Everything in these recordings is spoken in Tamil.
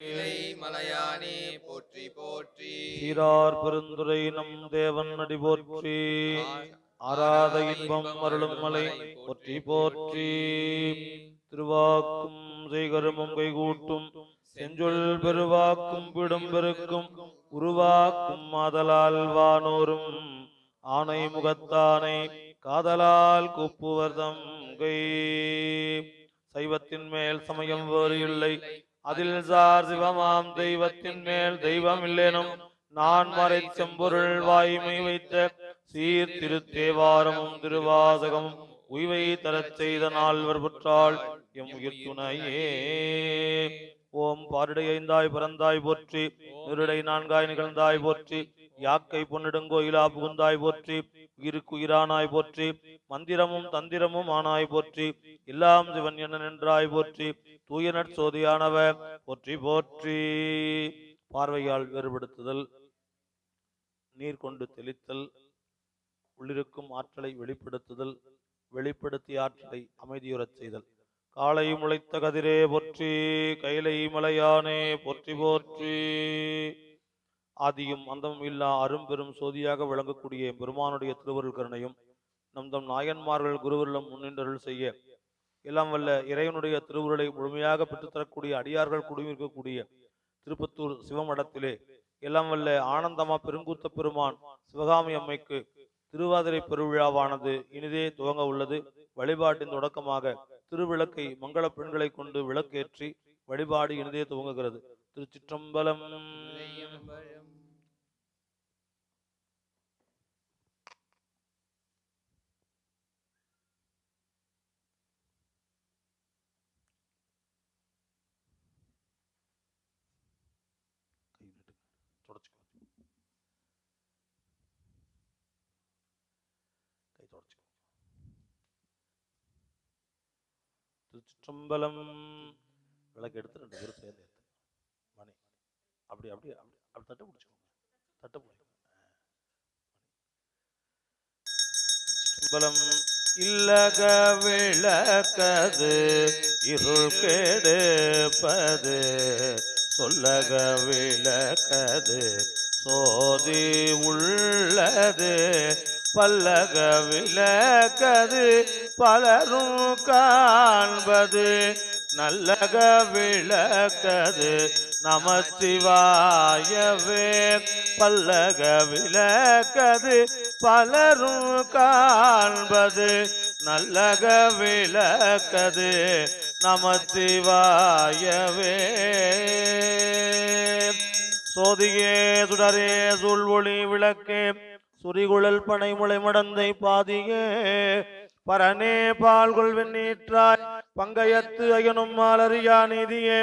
இலை மலையானே போற்றி போற்றி. சீரார் பெருந்துரை நம் தேவன் அடி போற்றி. ஆராத இன்பம் அருளும் மலை போற்றி போற்றி. திருவாக்கும் செய்கருமம் கைகூட்டும் செஞ்சொல் பெருவாக்கும் விடும் பெருக்கும் உருவாக்கும் மாதலால் வானோரும் ஆனை முகத்தானை காதலால் கூப்புவர்தம் கை. சைவத்தின் மேல் சமயம் வேறு இல்லை, அதில் சார் சிவமாம் தெய்வத்தின் மேல் தெய்வம் இல்லேனும் நான் மறை செம்பொருள் வாய்மை வைத்த சீர் திருத்தேவாரமும் திருவாசகமும் உய்வை தரச் செய்த நால்வர் புற்றாள் எம் உயிர் துணையே. ஓம் பாரிடை ஐந்தாய் பிறந்தாய் போற்றி, நிருடை நான்காய் நிகழ்ந்தாய் போற்றி, யாக்கை பொன்னிடுங்கோயிலா புகுந்தாய் போற்றி, உயிருக்கு உயிரானாய் போற்றி, மந்திரமும் தந்திரமும் ஆனாய் போற்றி, எல்லாம் சிவன் என்ன நின்றாய் போற்றி, தூய நற்சோதியானவ போற்றி போற்றி. பார்வையால் வேறுபடுத்துதல், நீர் கொண்டு தெளித்தல், உள்ளிருக்கும் ஆற்றலை வெளிப்படுத்துதல், வெளிப்படுத்திய ஆற்றலை அமைதியுறச் செய்தல். காலை முளைத்த கதிரே போற்றி, கைலை மலையானே போற்றி போற்றி. ஆதியும் அந்தமும் இல்லா அரும்பெரும் சோதியாக விளங்கக்கூடிய பெருமானுடைய திருவருள் கருணையும் நம் தம் நாயன்மார்கள் குருவருளும் முன்னின்றருள் செய்ய எல்லாம் வல்ல இறைவனுடைய திருவுருளை முழுமையாக பெற்றுத்தரக்கூடிய அடியார்கள் குடியிருக்கக்கூடிய திருப்பத்தூர் சிவமடத்திலே எல்லாம் வல்ல ஆனந்தமா பெருங்கூத்த பெருமான் சிவகாமி அம்மைக்கு திருவாதிரை பெருவிழாவானது இனிதே துவங்க உள்ளது. வழிபாட்டின் தொடக்கமாக திருவிளக்கை மங்கள பெண்களை கொண்டு விளக்கேற்றி வழிபாடு இனிதே துவங்குகிறது. திருச்சிற்றம்பலம். திருச்சிற்றம்பலம். விளக்கு எடுத்து 2 பேரும் சேர்ந்து மணி அப்படி அப்படி அப்படி அப்படி தட்டு பிடிச்சுக்கோங்க, தட்டு பிடிக்கும். திருச்சிற்றம்பலம். இல்லக விளக்கது இருள் கெடுப்பது, சொல்லக விளக்கது சோதி உள்ளது, பல்லக விளக்கது பலரும் காண்பது, நல்லக விளக்கது நமச்சிவாயவே, பல்லக விளக்கது பலரும் காண்பது, நல்லக விளக்கது நமச்சிவாயவே. சோதியே சுடரே சூழ்வொளி விளக்கே, சுரிகுழல் பனை முளை மடந்தை பாதியே, பரனே பால்கொள் வெண்ணீற்றாய் பங்கயத்து அயனும் மாலறியா நீதியே,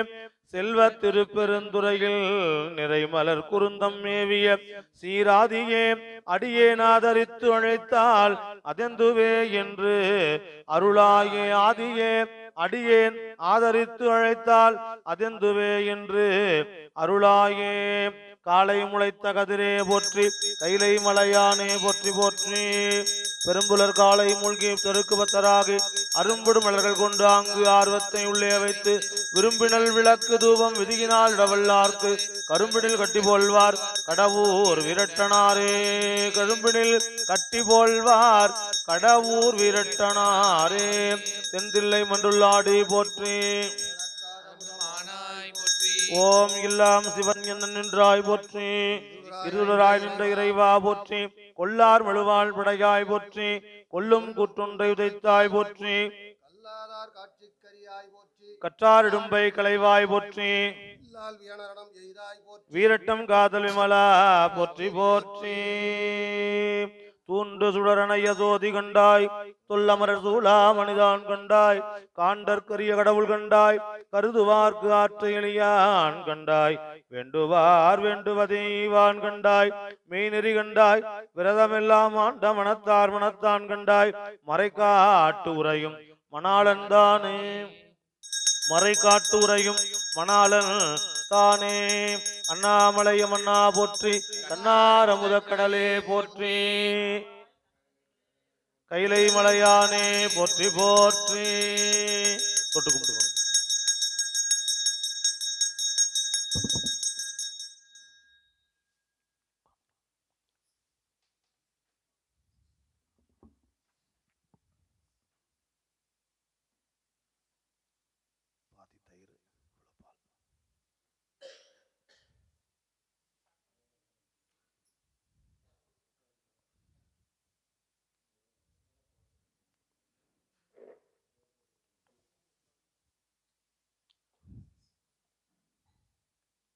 செல்வ திருப்பெருந்துறையில் நிறைமலர் குருந்தம் மேவிய சீராதியே, அடியேனாதரித்து அழைத்தால் அதெந்துவே என்று அருளாயே, ஆதியே அடியேன் ஆதரித்து அழைத்தால் அதெந்துவே என்று அருளாயே. காலை முளைத்த கதிரே போற்றி, கைலை மலையானே போற்றி போற்றி. பெரும்புலர் காலை மூழ்கி தெருக்கு பத்தராகி அரும்புடு மலர்கள் கொண்டு அங்கு ஆர்வத்தை உள்ளே வைத்து விரும்பினல் விளக்கு தூபம் விதியினால் இடவல்லார்க்கு கரும்பினில் கட்டி போல்வார் கடவுர் விரட்டனாரே, கரும்பினில் கட்டி போல்வார் கடவுர் விரட்டனாரே. தென்தில்லை மன்றுள்ளாடி போற்றி. ஓம் எல்லாம் சிவன் என்ன நின்றாய் போற்றி, இருளராய் நின்ற இறைவா போற்றி, கொல்லார் மழுவாள் படையாய் போற்றி, கொல்லும் கூற்றொன்றை உதைத்தாய் போற்றி, கற்றார் இடும்பை களைவாய் போற்றி, வீரட்டம் காதல் விமலா போற்றி போற்றி. தூண்டு சுடரணைய சோதி கண்டாய், தொல்லமரர் சூழா மனிதான் கண்டாய், காண்டற்கரிய கடவுள் கண்டாய், கருதுவார்க்கு ஆற்ற எளியான் கண்டாய், வேண்டுவார் வேண்டுவதைவான் கண்டாய், மெய்நெறி கண்டாய், விரதமெல்லாம் ஆண்ட மனத்தார் மனத்தான் கண்டாய், மறைக்காட்டு உரையும் மணாளன் தானே, மறைக்காட்டு உரையும் மணாளன் தானே. அண்ணாமலைய மன்னா போற்றி, தன்னார் அமுத கடலே போற்றி, கைலை மலையானே போற்றி போற்றி. தொட்டு கும்பிட்டு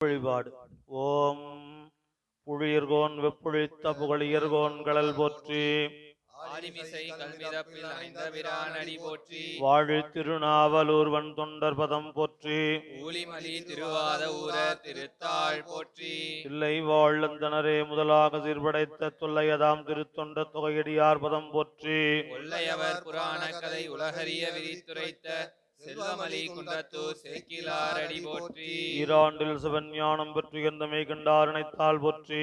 வழிபாடு. ஓம் புழியர்கோன் வெப்புழித்த புகழியர்கோன் கடல் போற்றி. ஆடிமிசை கல்மிதப்பில் அணைந்த பிரானடி போற்றி. வாழி திருநாவலூர் வன் தொண்டர் பதம் போற்றி. ஊழிமலி திருவாத ஊரர் திருத்தாள் போற்றி. தில்லை வாழ்ந்தனரே முதலாக சீர்படைத்த தொல்லையதாம் திருத்தொண்ட தொகையடியார் பதம் போற்றி. ஒல்லையவர் புராண கதை உலகறிய விரித்துரைத்த செல்வமலி குன்றத்தூர் சேக்கிலாரடி போற்றி. ஈராண்டில் சிவஞானம் பெற்று எந்தமை கண்டாரணைத்தாள் போற்றி.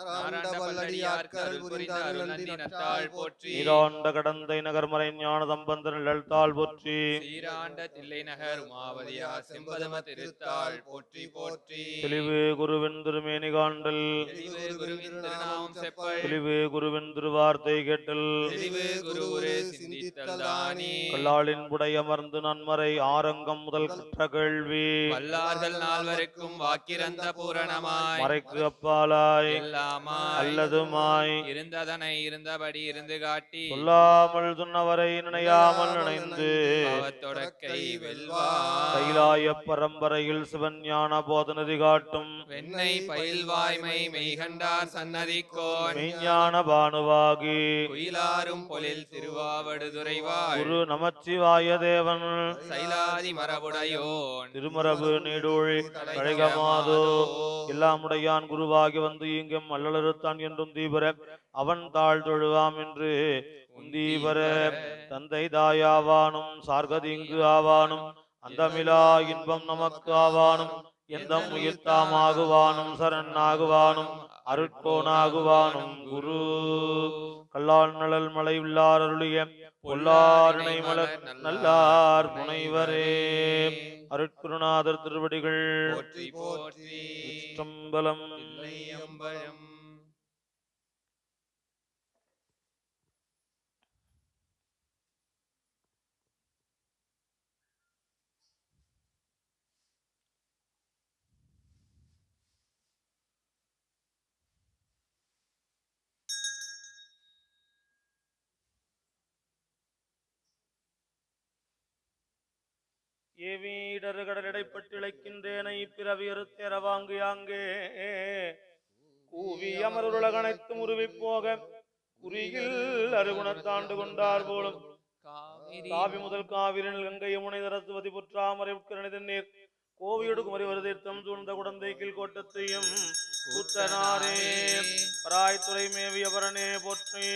நாராண்ட பல்லடியார்க்கு அருள் புரிந்த அருள்நந்தி நத்தாள் போற்றி. நீராண்ட கடந்தை நகர்மறை ஞான சம்பந்த நிழல்தாள் போற்றி. சீராண்ட தில்லை நகர் உமாவதியார் செம்பதம திருத்தாள் போற்றி போற்றி. தெளிவு குருவின் திருமேனி காண்டல். தெளிவு குருவின் திருநாமம் செப்பல். தெளிவு குருவின் திருவார்த்தை கேட்டல். தெளிவு குருவுரு சிந்தித்தல் தானே. கல்லாளின் புடை அமர்ந்து நன்மறை ஆரங்கம் முதல் கற்ற கேள்வி. வல்லார்கள் நால்வருக்கும் வாக்கிறந்த பூரணமாய் மறைக்கு அப்பாலாய் எல்லாமாய் அல்லதுமாய் இருந்ததனை இருந்தபடி இருந்து காட்டி சொல்லாமல் சொன்னவரை நினையாமல் நினைந்து அவத்தொடக்கை வெல்வாய். கைலாய பரம்பரையில் சிவன் ஞான போதனதி காட்டும் வெண்ணை பயில்வாய்மை மெய்கண்டார் சன்னதிக்கோன் மெய்ஞான பானுவாகி குயிலாரும் பொழில் திருவாவடுதுறைவாள் குரு நமச்சிவாய தேவன் சைலாதி மரபுடையோன் திருமரபு நீடூழி கழகமாதோ எல்லாமுடையான் குருவாகி வந்து இங்கும் அல்லலறுத்தான் என்றும் தீபர அவன் தாழ் தொழுவாம் என்று உந்தீபர தந்தை தாயாவானும் சார்கதிங்கு ஆவானும் அந்தமிலா இன்பம் நமக்கு ஆவானும் எந்த உயிர்த்தாமாகுவானும் சரணாகுவானும் அருட்கோனாகுவானும் குரு கல்லால் நழல் மலை உள்ளார் அருளிய பொல்லாரிணை மலர் நல்லார் முனைவரே. அருட்குருநாதர் திருவடிகள் போற்றி போற்றி. சிற்றம்பலம். தில்லையம்பலம். ஏவீடர் கடலிடைப்பட்டு இழைக்கின்றேனை பிறவியறுத்தேர வாங்கியாங்கே கூவி அமருலகனைத்து முருவி போக குறியில் அருகுணத்தாண்டு கொண்டார் போலும் காவி முதல் காவிரில் கங்கை யமுனை தரத்துவதி புற்றாமரை உட்கரணித நீர் கோவியோடு குமரி வருதீர்த்தம் சூழ்ந்த குடந்தைக்கில் கோட்டத்தையும் கூத்தனாரே பராய்த்துறை மேவிய பரணே போற்றி.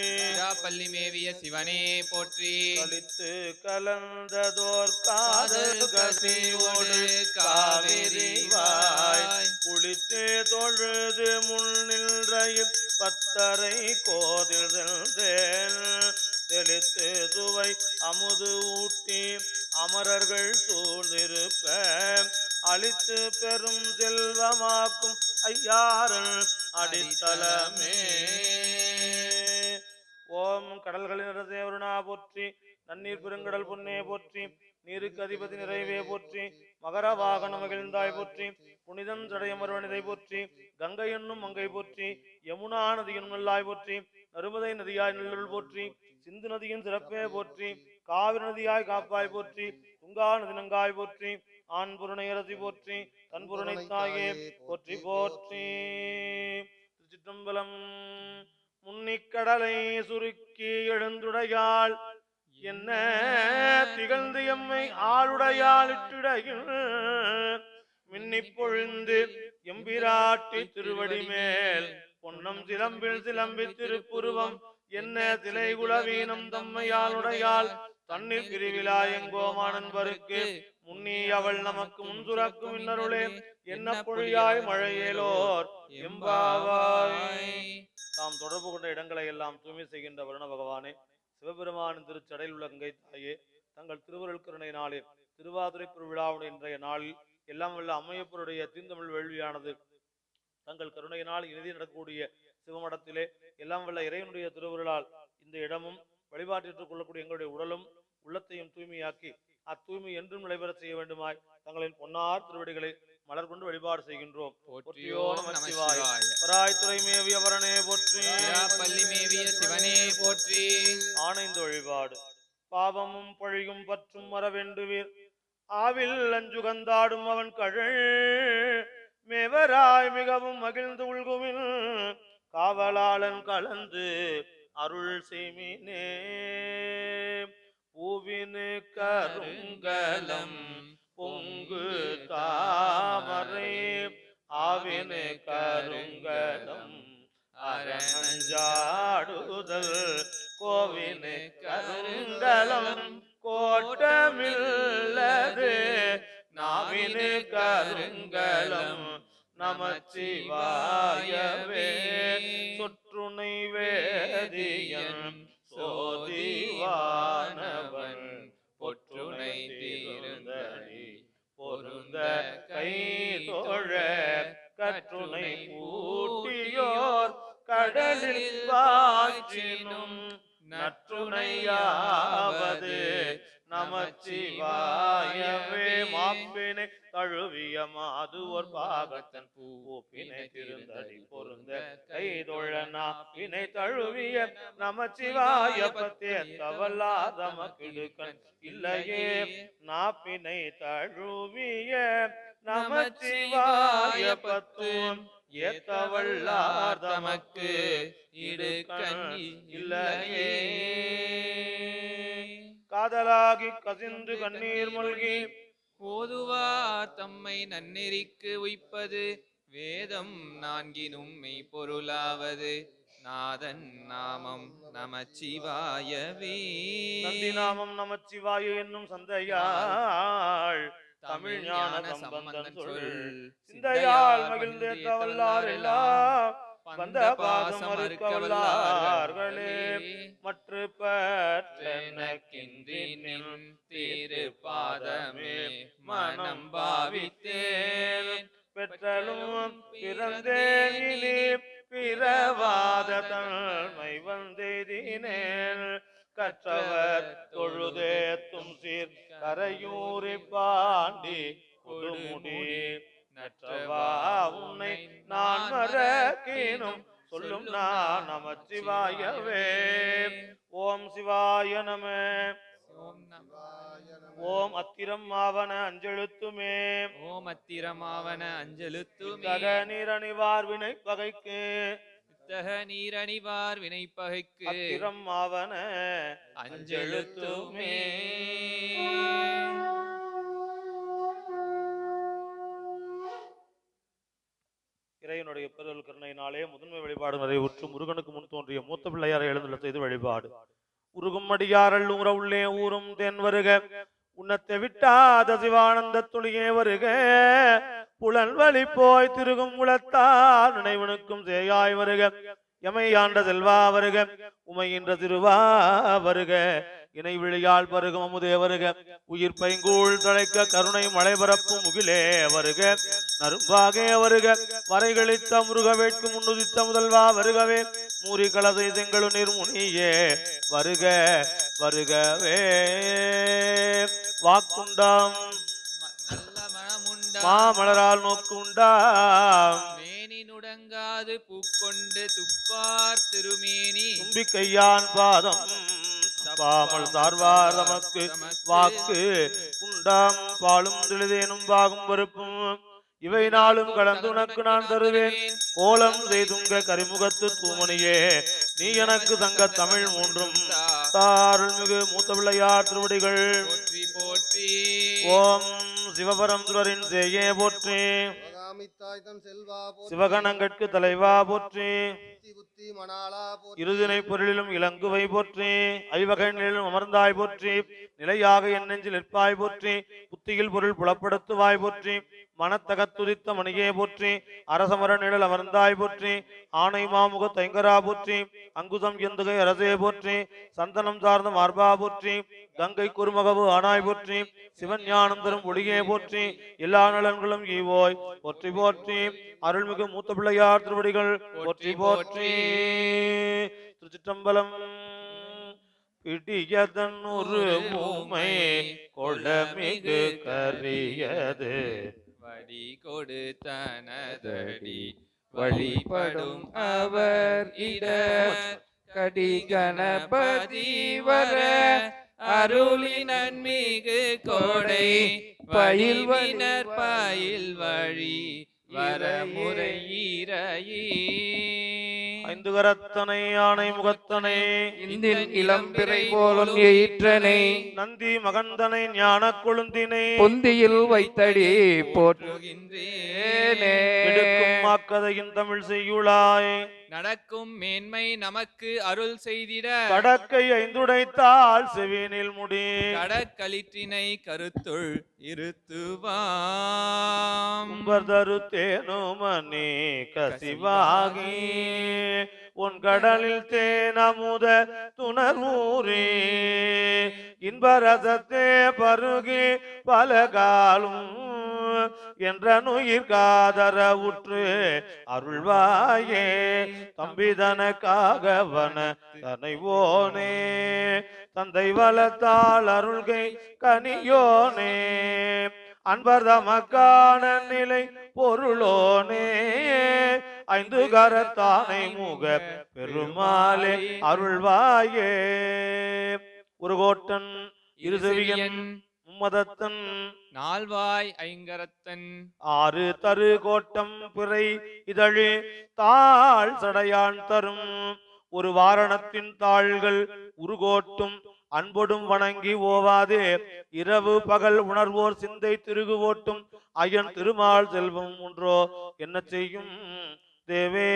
பள்ளி மேவிய சிவனே போற்றி. கலித்து கலந்ததோர் காதல் கசிவோடு காவிரி வாய் குளித்து தொழுது முன் நின்ற பத்தரை கோதில் சென்றேன் தெளித்து சுவை அமுது ஊட்டி அமரர்கள் சூழ்ந்திருப்ப அளித்து பெரும் செல்வமாக்கும் ஐயாரன் அடித்தலமே. ஓம் கடல்களின் அரசேவருணா போற்றி. நன்னீர் பெருங்கடல் பொன்னே போற்றி. நீருக்கு அதிபதி நிறைவே போற்றி. மகர வாகன மகிழ்ந்தாய் போற்றி. புனிதன் சடையமர்வனிதை போற்றி. கங்கை என்னும் மங்கை போற்றி. யமுனா நதியின் நல்லாய் போற்றி. நருமதை நதியாய் நல்லருள் போற்றி. சிந்து நதியின் சிறப்பே போற்றி. காவிரி நதியாய் காப்பாய் போற்றி. துங்கா நதி நங்காய் போற்றி. ஆண் புறனை அரசி போற்றி. தன் புறனை தாயே போற்றி போற்றி. திருச்சிற்றம்பலம். முன்னிக்கடலை சுருக்கி எழுந்துடையாள் என்ன திகழ்ந்து எம்மை ஆளுடையாள் இட்டிடையில் மின்னி பொழிந்து எம்பிராட்டி திருவடி மேல் பொன்னம் சிலம்பில் சிலம்பி திருப்புருவம் என்ன திலை குலவீனம் தம்மையாளுடையாள் தண்ணீர் பிரிவிழா எங்கோமானன்பருக்கு முன்னி அவள் நமக்கு முன்சுரக்கும் இன்னருளே என்ன பொழியாய் மழையேலோர் எம்பாவாய். தாம் தொடர்பு கொண்ட இடங்களை எல்லாம் தூய்மை செய்கின்ற வருண பகவானே, சிவபெருமானின் திருச்சடையில் உள்ள கங்கை தாயே, தங்கள் திருவருள் கருணை நாளில் திருவாதிரை பெருவிழாவுடைய இன்றைய நாளில் எல்லாம் வல்ல அம்மையப்பருடைய தீந்தமிழ் வேள்வியானது தங்கள் கருணையினால் இறுதி நடக்கக்கூடிய சிவமடத்திலே எல்லாம் வல்ல இறைவனுடைய திருவருளால் இந்த இடமும் வழிபாட்டிட்டுக் கொள்ளக்கூடிய எங்களுடைய உடலும் உள்ளத்தையும் தூய்மையாக்கி அத்தூய்மை என்றும் நடைபெற செய்ய வேண்டுமாய் தங்களின் பொன்னார் திருவடிகளை மலர் கொண்டு வழிபாடு செய்கின்றோம். பராய்த்துறை மேவிய வரனே போற்றி. பள்ளி மேவிய சிவனே போற்றி. ஆணைந்து வழிபாடு. பாவமும் பழியும் பற்றும் மற வேண்டுவீர் ஆவில் அஞ்சுகந்தாடும் அவன் கழல் மேவர கண்டராய் மிகவும் மகிழ்ந்து உள்குமின் காவலாளன் கலந்து அருள் செய்மினே. பூவினு கருங்கலம் பொங்கு தாமரை ஆவினு கருங்கலம் அரஞ்சாடுதல் கோவினு கருங்கலம் கோட்டமில்லது நாவினு கருங்கலம் நமச்சிவாயவே. சொற்றுணை வேதியன் சோதிவானவன் பொற்றுணை தீர்ந்தடி பொருந்த கை தோழ கற்றுணை ஊட்டியோர் கடலில் வாற்றினும் நற்றுணையாவது நமச்சிவாயவே. மாப்பினை தழுவிய மாதுவோர் பாகத்தன் பூப்பினை திருந்தடி பொருந்த கைதொழனா பினை தழுவிய நமச்சிவாய பத்தே தவல்லாதமக்கிடுக்கண் இல்லையே. நாப்பினை தழுவிய நமச்சிவாய பத்தும் ஏத்தவல்லார் தமக்கு இடுக்கண் இல்லையே. காதலாகி கசிந்து கண்ணீர் மல்கி ஓதுவார் தம்மை நன்னெறிக்கு உய்ப்பது வேதம் நான்கினும் மெய்ப்பொருளாவது நாதன் நாமம் நமச்சிவாயவே. நந்தி நாமம் நமச்சிவாய என்னும் சந்தையாள் தமிழ் ஞான சம்பந்தன் சொல் சிந்தையால் மகிழ்ந்தேத்த வல்லார் எல்லாம் வந்த பாசம் அறுக்க வல்லார்களே. மற்ற பற்றெனக்கின்றின் திரு பாதமே மனம் பாவித்தேன் பெற்றலும் பிறந்தேன் இனி பிறவாத தன்மை வந்தேதினேன். கற்றவர் தொழுதேத்தும் சீர் கரையூரி பாண்டி கொடுமுடி நற்றவா உன்னை நான் மறக்கினும் சொல்லும் நான் நமச்சிவாயவே. ஓம் சிவாய நம. ஓம் அத்திரம் ஆவன அஞ்செழுத்துமே. ஓம் அத்திரமாவன அஞ்செழுத்துமே. தக நீரணிவார் வினை பகைக்கு இத்தக நீரணிவார் வினைப்பகைக்கு அத்திரம் ஆவன அஞ்செழுத்துமே. இறைவனுடைய பெருள் கருணையினாலே முதன்மை வழிபாடு நிறைவுற்று முருகனுக்கு முன் தோன்றிய மூத்த பிள்ளையாரை எழுந்துள்ள செய்து வழிபாடு. உருகும் அடியாரல் ஊற உள்ளே ஊரும் தென் வருக உன்னத்தை விட்டாத சிவானந்த துளியே வருக. புலன் வழி போய் திருகும் உளத்தார் நினைவனுக்கும் சேயாய் வருக. எமையாண்ட செல்வா வருக உமையின்ற திருவா வருக. இணை விழியால் பருகும் அமுதே வருக. உயிர் பைங்கூழ் தழைக்க கருணை மழை பரப்பும் முகிலே வருக. நரும்பாகே வருக. வரைகளித்த முருக வேட்கும் முன்னுதித்த முதல்வா வருகவே. மூரி கலசை செங்கழு நிர்முனியே வருக வருகவே. வாக்குண்டாம் நல்ல மனமுண்டாம் மாமலரால் நோக்குண்டாம் மேனி நுடங்காது பூக்கொண்டு துப்பார் திருமேனி தும்பி கையான் பாதம் பாமல் சார்வார் தமக்கு வாக்கு உண்டாம் பாலும் தெளிதேனும் பாகும் வெறுப்பும் இவை நாளும் கலந்து உனக்கு நான் தருவேன். கோலம் செய்துங்க கரிமுகத்து தூமணியே நீ எனக்கு தங்க தமிழ் மூன்றும் தாருள்மிகு மூத்த பிள்ளையார் திருவடிகள் போற்றி போற்றி. ஓம் சிவபரம் சுவரின் செய்யே போற்றி. சிவகணங்கட்கு தலைவா போற்றி. இருதினை பொருளிலும் இளங்குவை போற்றி. ஐவகை நிலையிலும் அமர்ந்தாய் போற்றி. நிலையாக என் நெஞ்சில் நிற்பாய் போற்றி. புத்தியில் பொருள் புலப்படுத்துவாய் போற்றி. மனத்தகத்துதித்த மணியே போற்றி. அரசமர நிழல் அமர்ந்தாய் போற்றி. ஆணை மாமுக தைங்கரா போற்றி. அங்குதம் எந்துகை அரசே போற்றி. சந்தனம் சார்ந்த மார்பா போற்றி. கங்கை குறுமகவு ஆனாய் போற்றி. சிவன் ஞானம் தரும் ஒளியே போற்றி. எல்லா நலன்களும் ஈவோய் போற்றி போற்றி. அருள்மிகு மூத்த பிள்ளையார் திருவடிகள் போற்றி போற்றி. திருச்சிற்றம்பலம். பிடியதன் ஒரு பூமை கொளமிகு கரியது வடி கொடுத்தனதடி வழிபடும் அவர் இட கடி கணபதி வர அருளி நன்மிகு கோடை பயில்வினர் பயில் வழி வரமுறை ஈரையே ஐந்து கரத்தனை யானை முகத்தனை இந்தின் இளம்பிறை போலும் எயிற்றனை நந்தி மகந்தனை ஞான கொழுந்தினை பொந்தியில் வைத்தடி போற்றுகின்றேனே. எடுக்கும் மாக்கதையின் தமிழ் செய்யுளாய் நடக்கும் மேன்மை நமக்கு அருள் செய்திட கடக்கை ஐந்துடைத்தாள் செவினில் முடி கடக்களிற்றினை கருத்துள் இருத்துவாம். உம்பர்தரு தேனுமணி கசிவாகி உன் கடலில் தேனமுத துணர்மூறி இன்பரசத்தே பருகி பல காலும் என்ற நுயிர் காதர உற்று அருள்வாயே தம்பிதனக்காகவன தனைவோனே தந்தை வளத்தால் அருள்கை கனியோனே அன்பர் தமக்கான நிலை பொருளோனே ஐந்து கரத்தானை முக பெருமாளே அருள்வாயே உருகோட்டன் இருசெவியன் மும்மதத்தன் நால்வாய் ஐங்கரத்தன் ஆறு தரு கோட்டம் பிறை இதழி தாழ் சடையான் தரும் ஒரு வாரணத்தின் தாள்கள் உருகோட்டும் அன்பொடும் வணங்கி ஓவாதே இரவு பகல் உணர்வோர் சிந்தை திருகுவோட்டும் ஐயன் திருமால் செல்வம் ஒன்றோ என்ன செய்யும் தேவே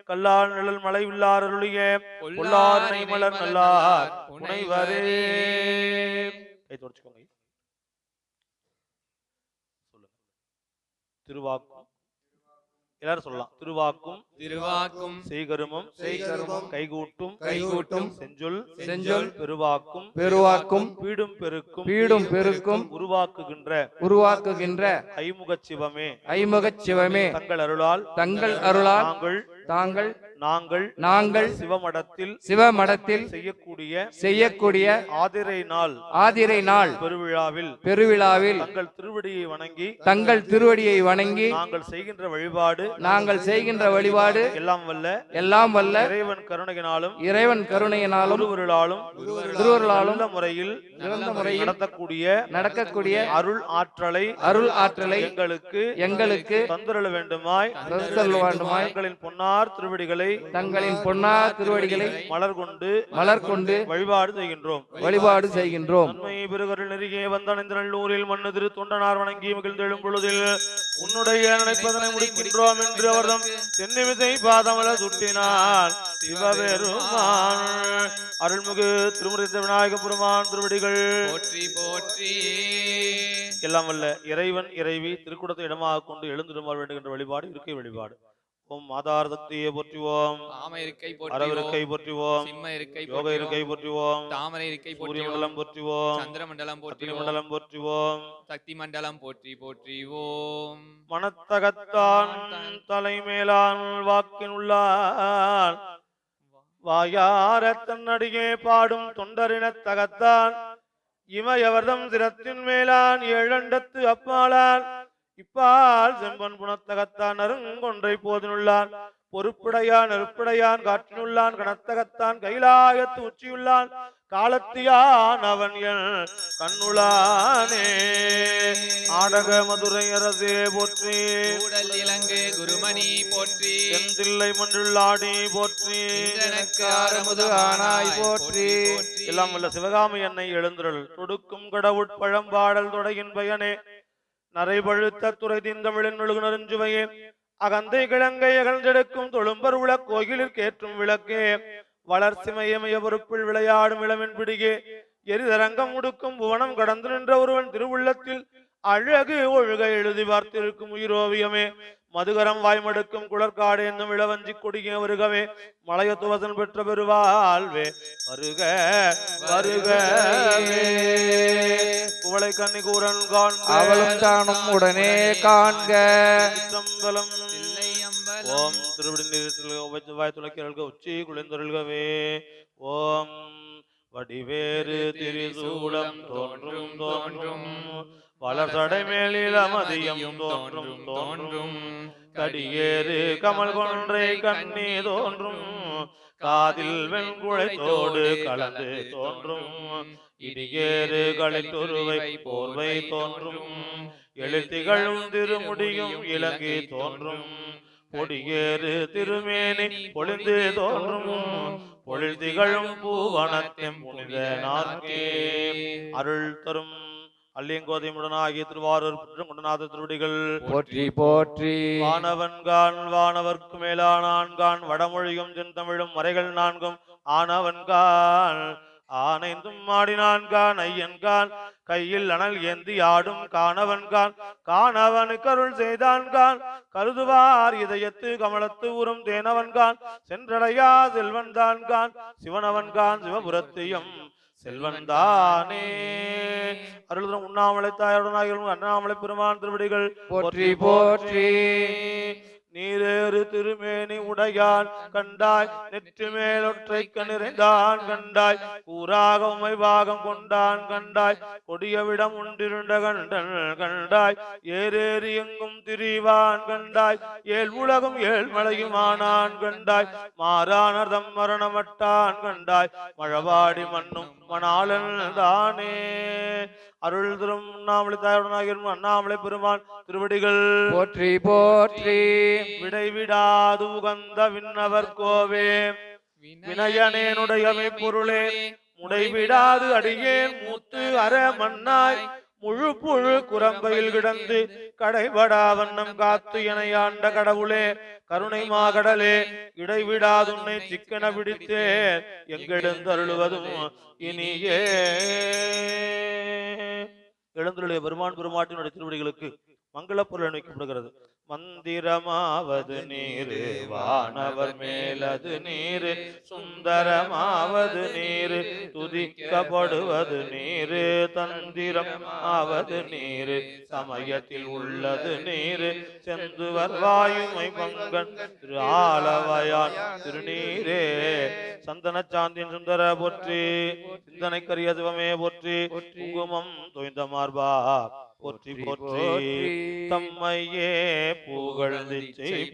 கல்லால் நிழல் மழை உள்ளார் அருளிய பொல்லார் மலர் நல்லார் புனைவரே. கை தொடச்சுக்கோங்க. திருவாக்கும் எல்லாரும் சொல்லலாம். திருவாக்கும் திருவாக்கும் செய்கருமம் கைகூட்டும் செஞ்சொல் பெருவாக்கும் பீடும் பெருக்கும் உருவாக்குகின்ற ஐமுகச் சிவமே தங்கள் அருளால் நாங்கள் சிவமடத்தில் செய்யக்கூடிய ஆதிரை நாள் பெருவிழாவில் தங்கள் திருவடியை வணங்கி நாங்கள் செய்கின்ற வழிபாடு எல்லாம் வல்ல இறைவன் கருணையினாலும் திருவருளாலும் சிறந்த முறையில் நடக்கக்கூடிய அருள் ஆற்றலை எங்களுக்கு தந்தருள வேண்டுமாய் தங்களின் பொன்னார் திருவடிகளை மலர் கொண்டு வழிபாடு செய்கின்றோம். நன்மை பெருகருள் நெருகியே வந்தான் இந்த நல்லூரில் மண்ணு திரு தொண்டனார் வணங்கி மகிழ்ந்தெழும் பொழுதில் உன்னுடைய நினைப்பதனை முடிக்கின்றோம் என்று அவர்தம் தென்னை விசை பாதமல சுட்டினார் சிவபெருமான் அருள்மிகு திருமுறை விநாயக பெருமான் திருவடிகள் போற்றி. எல்லாம் வல்ல இறைவன் இறைவி திருக்குடத்தை இடமாக கொண்டு எழுந்திருமாறு வேண்டுகின்ற வழிபாடு இருக்கை வழிபாடு. ஓம் ஆதார சக்தியை போற்றுவோம், அரவிருக்கை போற்றுவோம், யோக இருக்கை போற்றுவோம், தாமரை இருக்கை சூரிய மண்டலம் போற்றுவோம், சந்திர மண்டலம் மண்டலம் போற்றுவோம், சக்தி மண்டலம் போற்றுவோம். மனத்தகத்தான் தலைமேலான் வாக்கினுள்ளான் வாயார தன்னடியே பாடும் தொண்டரினத்தகத்தான் இமையவர்தம் சிரத்தின் மேலான் ஏழண்டத்து அப்பாலான் இப்பால் செம்பன் புனத்தகத்தான் அருங்கொன்றை போதினுள்ளான் பொறுப்புடையான் நெருப்புடையான் காற்றினுள்ளான் கணத்தகத்தான் கைலாயத்து உச்சியுள்ளான் காலத்தியான் அவன் என் கண்ணுளானே. ஆடக மதுரை அரசே போற்றி, இலங்கு குருமணி போற்றி, செந்தில்லை மன்றுள்ளாடி போற்றி, போற்றி. எல்லாம் உள்ள சிவகாமி என்னை எழுந்துருள் தொடுக்கும் கடவுட்பழம்பாடல் தொடையின் பயனே நரைபழுத்த துறை தீந்தமிழின் மெழுகுணருஞ்சுவையே அகந்தை கிழங்கை அகழ்ந்தெடுக்கும் தொழும்பர் உள கோயிலில் கேற்றும் விளக்கே வளர்ச்சிமையமைய பொறுப்பில் விளையாடும் இளமின் பிடிகே எரிதரங்கம் முடுக்கும் புவனம் கடந்து நின்ற ஒருவன் திருவுள்ளத்தில் அழகு ஒழுக எழுதி பார்த்திருக்கும் உயிரோவியமே மதுகரம் வாய்மடுக்கும் குளர்காடு என்னும் இளவஞ்சி கொடிய வருகவே மலைய துவசன் பெற்ற பெருவாழ்வே வருக வருகவே குவளை கண்ணி கூறன் அவளும் தானும் உடனே காண்க. ஓம் திருவிடி வாய் துளைக்க உச்சி குளிர்ந்தொருள்கவே. ஓம் வடிவேறு திரிசூலம் தோன்றும் வளர்சடை மேலில் மதியம் தோன்றும் கடியேறு கமல் கொன்றை கண்ணி தோன்றும் காதில் வெண்குழைத்தோடு கலந்து தோன்றும் இடியேறு களித்துருவை போர்வை தோன்றும் எழுத்திகளும் திருமுடியும் இலங்கை தோன்றும் பொடியேறு திருமேனி பொழிந்து தோன்றும் பொழில் திகழும் பூவனத்தின் புனித நாற்கே அருள் தரும் அல்லியங்கோதையுடனாகிய திருவாரூர் குன்றநாத திருவடிகள் போற்றி போற்றி. வானவன்கான் வானவர்க்கு மேலானான்கான் வடமொழியும் தென்தமிழும் மறைகள் நான்கும் ஆனவன்கான் ஆனைந்தும் ஆடினான்கான் ஐயன்கான் கையில் அனல் ஏந்தி ஆடும் காணவன்கான் காணவனுக்கு அருள் செய்தான்கான் கருதுவார் இதயத்து கமலத்து உறும் தேனவன்கான் சென்றடையா செல்வன்தான்கான் சிவனவன்கான் சிவபுரத்தையும் செல்வன்தானே. அருள்தரும் உண்ணாமலை தாயுடனாகிய அண்ணாமலை பெருமான் திருவடிகள் போற்றி போற்றி. நீரேறு திருமேனி உடையான் கண்டாய் நெற்றி மேலொற்றை கண்ணிறைந்தான் கண்டாய் கூறாக உமை பாகம் கொண்டான் கண்டாய் கொடியவிடம் உண்டிருண்ட கண்டன் கண்டாய் ஏறேறி எங்கும் திரிவான் கண்டாய் ஏழ் உலகும் ஏழ் மலையும் ஆனான் கண்டாய் மாறானர்தம் மரணமட்டான் கண்டாய் மழவாடி மண்ணும் மணாளன் தானே. அருள் தரும் உண்ணாமலை தாயுடனாகிய அண்ணாமலை பெருமான் திருவடிகள் போற்றி போற்றி. விடைவிடாது உகந்த விண்ணவர் கோவே வினயனேனுடைய பொருளே முடைவிடாது அடியேன் மூத்து அற மண்ணாய் முழு புழு குரம்பையில் கிடந்து கடைபடா வண்ணம் காத்து என ஆண்ட கடவுளே கருணை மாகடலே இடைவிடாது உன்னை சிக்கன பிடித்தேன் எங்கெழுந்தருளுவதும் இனியே. எழுந்துள்ள பெருமான் பெருமாட்டினுடைய திருவடிகளுக்கு மங்கள பொருள் அணிக்கப்படுகிறது. மந்திரமாவது நீரு வானவர் மேலது நீரு சுந்தரமாவது நீரு துதிக்கப்படுவது நீரு தந்திரம் ஆவது நீரு சமயத்தில் உள்ளது நீரு செந்துவர் வாயுமை பங்கன் திரு ஆலவயான் திருநீரே. சந்தன சாந்தியின் சுந்தர போற்றி சிந்தனை கரிய சிவமே போற்றி குங்குமம் தோய்ந்த மார்பா போற்றி போற்றி. தம்மையே புகழ்ந்து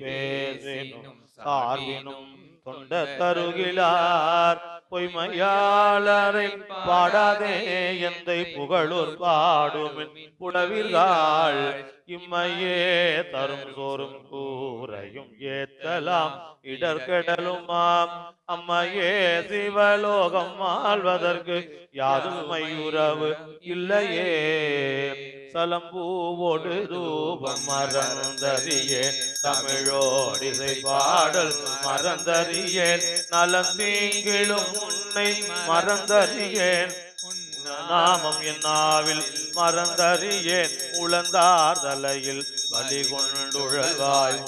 பேசினும் சார்பினும் தொண்ட தருகிலார் பொய்மையாளரை பாடாதே எந்தை புகழூர் பாடுமின் புடவிர்கள் இம்மையே தரும் சோறும் கூரையும் ஏத்தலாம் இடர்கடலுமாம் அம்மையே சிவலோகம் ஆள்வதற்கு யாதும் மையுறவு இல்லையே. சலம்பூவோடு தூபம் மறந்தறியேன் தமிழோடிசை பாடல் மறந்தறியேன் நலந்தீங்கிலும் உன்னை மறந்தறியேன் நாமம் என் நாவில் மறந்தறியேன் உளந்தார் தலையில் வலி கொண்டுழல்வாய்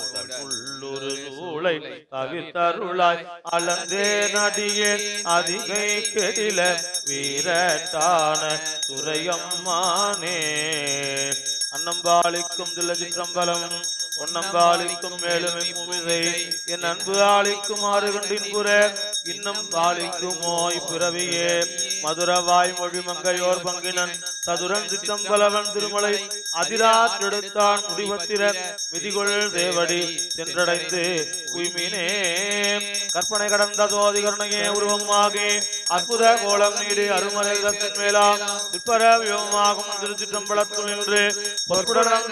உள்ளுரு சூளை தவிர்த்தருளாய் அளந்தே நடியேன் அதிகை கெடில வீரட்டான துரையம்மானே. அன்னம்பாளிக்கும் தில்லச்சிற்றம்பலம் பொன்னம்பாளிக்கும் மேலும் என் அன்பு ஆளிக்கும் ஆறு கண்டின் புற இன்னும் பாலிக்குமோ இப்பிறவியே மதுரவாய் மொழி மங்கையோர் பங்கினன் சதுரன் சித்தம்பலவன் திருமலை அதிராற்றெடுத்தான் முடிவத்திர விதிகொள் தேவடி சென்றடைந்து உய்மினே. கற்பனை கடந்த சோதி கருணையே உருவமாகி அற்புத கோலம் நீடி அருமலை தத்தின் மேலாம் சிற்பர வியோகமாகும் திருச்சிற்றம்பலத்துள் நின்று பொற்புடன்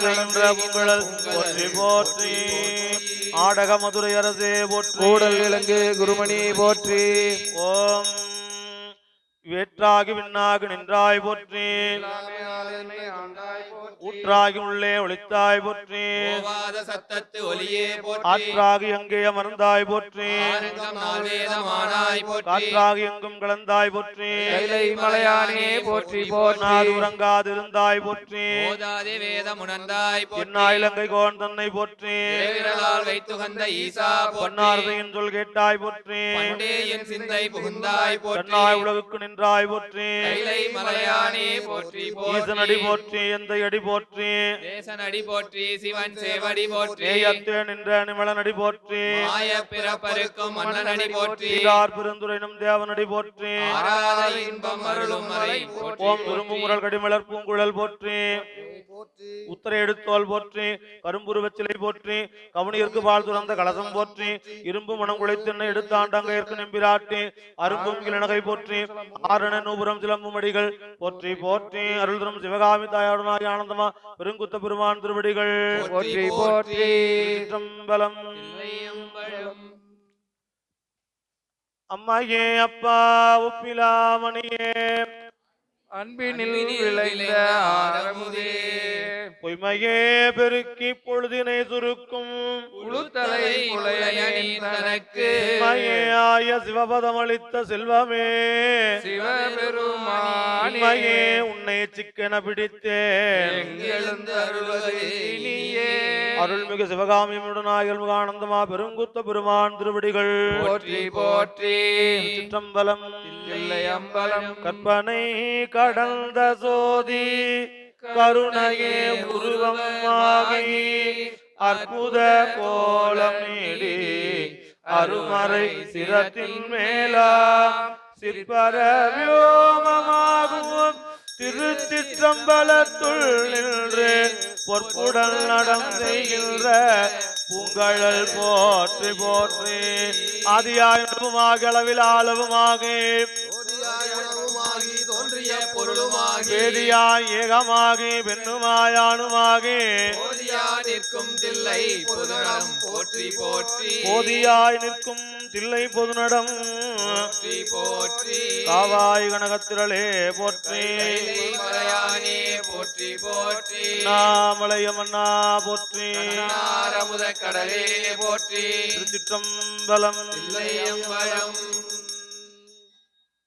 உங்களல் போற்றி போற்றி. ஆடக மதுரை அரசே போற்றி. கூடல் இலங்கு குருமணி போற்றி. ஓம் வேற்றாகி விண்ணாகி நின்றாய் போற்றி. ஊற்றாகி உள்ளே ஒளித்தாய் போற்றி. சத்தத்து ஒலியே போற்றி. ஆற்றாகி எங்கே அமர்ந்தாய் போற்றி. காற்றாகி எங்கும் கலந்தாய் போற்றி. கைலை மலையானே போற்றி போற்றி. உறங்காதிருந்தாய் போற்றி. வேதம் உணர்ந்தாய் என்ன இலங்கை கோன் தன்னை போற்றி. வைத்துகந்த ஈசா பொன்னார்தையின் சொல் கேட்டாய் போற்றி. என் சிந்தை புகுந்தாய் போற்றி. உலகுக்கு நின்றாய் போற்றி. கைலை மலையானே போற்றி ஈசனடி போற்றி. எந்த அடி போற்றி. தேசனடி போற்றி. சிவன் சேவடி போற்றி. நின்ற நிமலனடி போற்றி. மாய பிறப்பருக்கும் மன்னனடி போற்றி. பெருந்துரைனும் தேவனடி போற்றி. இன்பம் அருளும் மலை ஓம் துரும்பு முரல் கடிமலர் பூங்குழல் போற்றி. உத்தர எடுத்தோல் போற்றி. கரும்புரு வெச்சிலை போற்றி. கவனியருக்கு பால் துறந்த கலசம் போற்றி இரும்பு மனம் குலைத்தென்ன எடுத்தாண்டாங்க ஏற்கு நம்பிராட்டி அரும்பும் இளநகை போற்றி ஆரண நூபுரம் சிலம்பும் அடிகள் போற்றி போற்றி அருள் தரும் சிவகாமி தாயாடுனாய் ஆனந்தமா பெருங்குத்த பெருமான் திருவடிகள் போற்றி போற்றி சிற்றம்பலம். தில்லையம்பலம் அம்மையே அப்பா உப்பிலாமணியே அன்பினில் விளைந்த ஆரமுதே பொய்மையே பெருக்கி பொழுதினை சுருக்கும் உளுத்தலை புலையணி தனக்கு உண்மையாய சிவபதம் அளித்த செல்வமே சிவபெருமானே உன்னை சிக்கென பிடித்தேன் எங்கெழுந்து அருள்வது இனியே அருள்மிகு சிவகாமியுடனாயல் முகானந்தமா பெருங்குத்த பெருமான் திருவடிகள் போற்றி போற்றி சிற்றம்பலம். தில்லையம்பலம் கற்பனை கடந்த சோதி கருணையே உருவமாகி அற்புத கோலம் நீடி அருமறை சிரத்தின் மேலாம் சிற்பர வியோமமாகும் திருச்சிற்றம்பலத்துள் நின்று பொற்புடன் நடம் செய்கின்ற பூங்கழல் போற்றி போற்றி ஆதியாயுமாக அளவில் ஆளவுமாக தோன்றிய பொருளுமாகி வேதியாய் ஏகமாகி பெண்ணுமாயானுமாகி நிற்கும் தில்லை பொதுநடம் போற்றி போற்றி போதியாய் நிற்கும் தில்லை பொதுநடம் போற்றி போற்றி காவாய் கனகத்திரளே போற்றி மலையானே போற்றி போற்றி நாமலையமன்னா போற்றி ஆரமுத கடலே போற்றி திருச்சிற்றம்பலம். தில்லையம்பலம்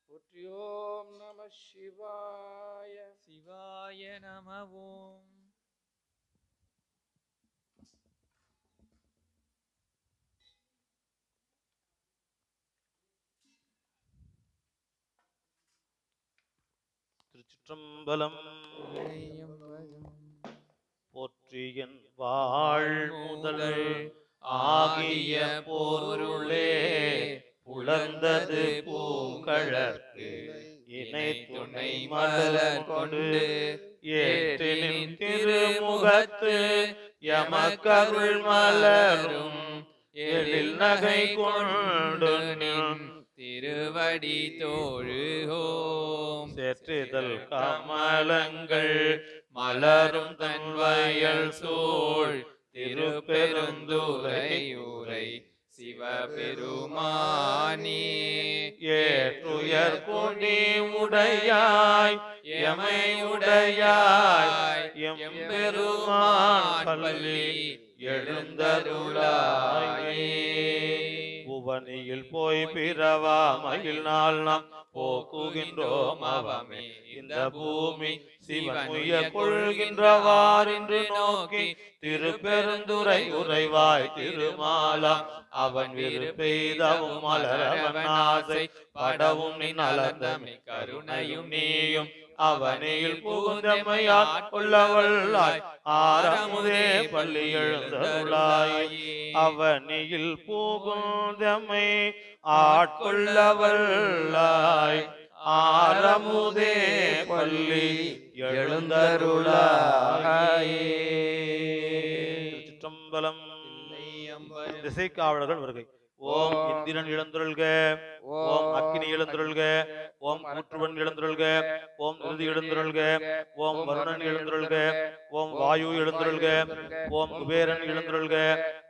போற்றி. ஓம் நம சிவாய சிவாய நம ஓம். திருச்சிற்றம்பலம். போற்றியன் வாழ் முதல் ஆகிய பொருளே புலர்ந்தது பூங்கழற்கு இணை துணை மலர் கொண்டு ஏற்றினின் திருமுகத்து எமக்கருள் மலரும் எழில் நகை கொண்டு நின் திருவடி தோழுகோம். சேற்றிதழ் கமலங்கள் மலரும் தன் வயல் சூழ் திருப்பெருந்துறை ஊரை சிவபெருமானே ஏற்றுயர் கொடி உடையாய் எமை உடையாய் எம்பெருமான் பள்ளி எழுந்தருளாயே புவனியில் போய் பிறவாமையில் நாள் நாம் போக்குகின்றோம் அவமே இந்த பூமி சிவன் உய கொள்கின்றவாரென்று நோக்கி திருப்பெருந்துறை உறைவாய் திருமாலாம் அவன் விருப்பெய்தவும் மலரவன் ஆசை படவும் நின் அலர்ந்தமை கருணையும் நீயும் அவனில் புகுந்தமையால் கொள்ளவல்லாய் ஆரமுதே பள்ளி எழுந்தருளாய் அவனில் புகுந்தமை ஆட்கொள்ளவல்லாய் ஆரமுதே பள்ளி எழுந்தருளாய். திருச்சிற்றம்பலம். திசைக்காவலர்கள் வருகை. ஓம் இந்திரன் எழுந்தருள்க, ஓம் அக்கினி எழுந்தருள்க, ஓம் கூற்றுவன் எழுந்தருள்க, ஓம் நிருதி எழுந்தருள்க, ஓம் வருணன் எழுந்தருள்க, ஓம் வாயு எழுந்தருள்க, ஓம் குபேரன் எழுந்தருள்க,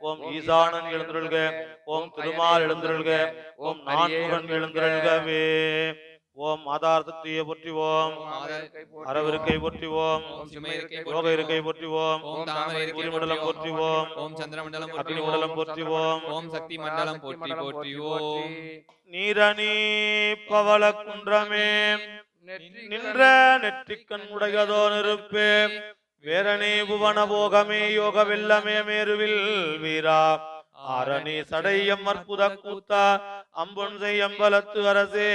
ஓம் ஈசானன் எழுந்தருள்க, ஓம் திருமால் எழுந்தருள்க, ஓம் நான்முகன் எழுந்தருள்கவே. ஓம் ஆதார சக்தியை போற்றுவோம், அரவிருக்கை போற்றுவோம், யோக இருக்கை போற்றுவோம், சூரியமண்டலம் போற்றுவோம், சந்திரமண்டலம் அக்னி மண்டலம் போற்றுவோம், ஓம் சக்தி மண்டலம் போற்றி போற்றி ஓம். நீரணி பவள குன்றமே நின்ற நெற்றிக்கண் உடையதோ நெருப்பே வேரணி புவன போகமே யோக வெல்லமே மேருவில் வீரா ஆரணி சடையம் அற்புத கூத்தா அம்பொன் செய்யம்பலத்து அரசே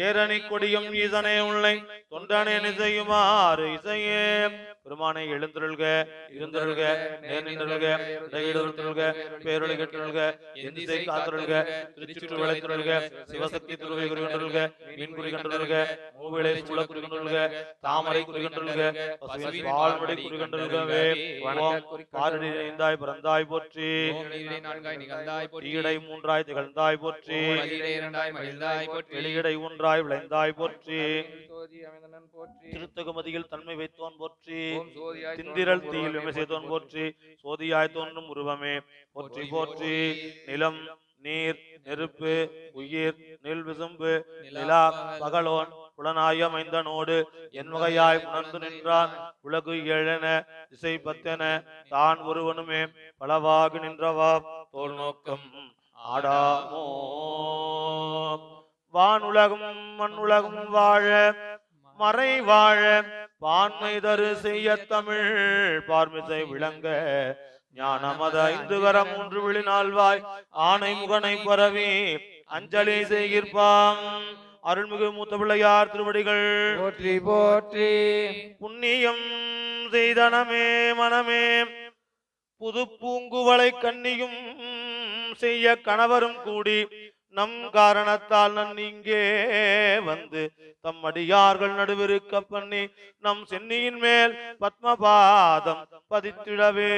ஏரணி கொடியும் ஈசனே உன்னை தொண்டனே செய்யுமாறு இசையே பெருமானை எழுந்தருள்க இருந்தருள்க நேர்நின்றருள்க இடையிடுதல்க பேரொழி கெட்டருள்க எந்திசை காத்தருள்க திருச்சுற்று விளைத்தருள்க சிவசக்தி துருவை குறிகொண்டருள்க மீன்குறி கண்டருள்க மூவிளை சூழ குறிகொண்டருள்க தாமரை குறிகொண்டருள்க பால்மடை குறிகொண்டருள்கவே பாரடி ஐந்தாய் பிறந்தாய் போற்றி ஈடை மூன்றாய் திகழ்ந்தாய் போற்றி வெளியிடை ஒன்றாய் விளைந்தாய் போற்றி திருத்தகுமதியில் தன்மை வைத்தோன் போற்றி திந்திரல் தீயில் விமர்சித்தோன் போற்றி சோதியாய் தோன்றும் உருவமே போற்றி போற்றி நிலம் நீர் நெருப்பு உயிர் நெல் விசும்பு நிலா பகலோன் புலனாய மைந்தனோடு என் வகையாய் உணர்ந்து நின்றான் உலகு எழென திசை பத்தென தான் ஒருவனுமே பலவாகு நின்றவா தோல் நோக்கம் ஆடாமோ வானுலகும் மண்ணுலகும் வாழ மறை வாழ பான்மை தரு செய்ய தமிழ் பார்மிசை விளங்க ஞானமத ஐந்து கரம் மூன்று விழி நால்வாய் ஆணை முகனை பரவி அஞ்சலி செய்கிற்பாம் அருள்மிகு மூத்த பிள்ளையார் திருவடிகள் போற்றி போற்றி. புண்ணியம் செய்தனமே மனமே புது பூங்குவளை கன்னியும் செய்ய கணவரும் கூடி நம் காரணத்தால் இங்கே வந்து தம் அடியார்கள் நடுவிருக்க பண்ணி நம் சென்னியின் மேல் பத்மபாதம் பதித்திடவே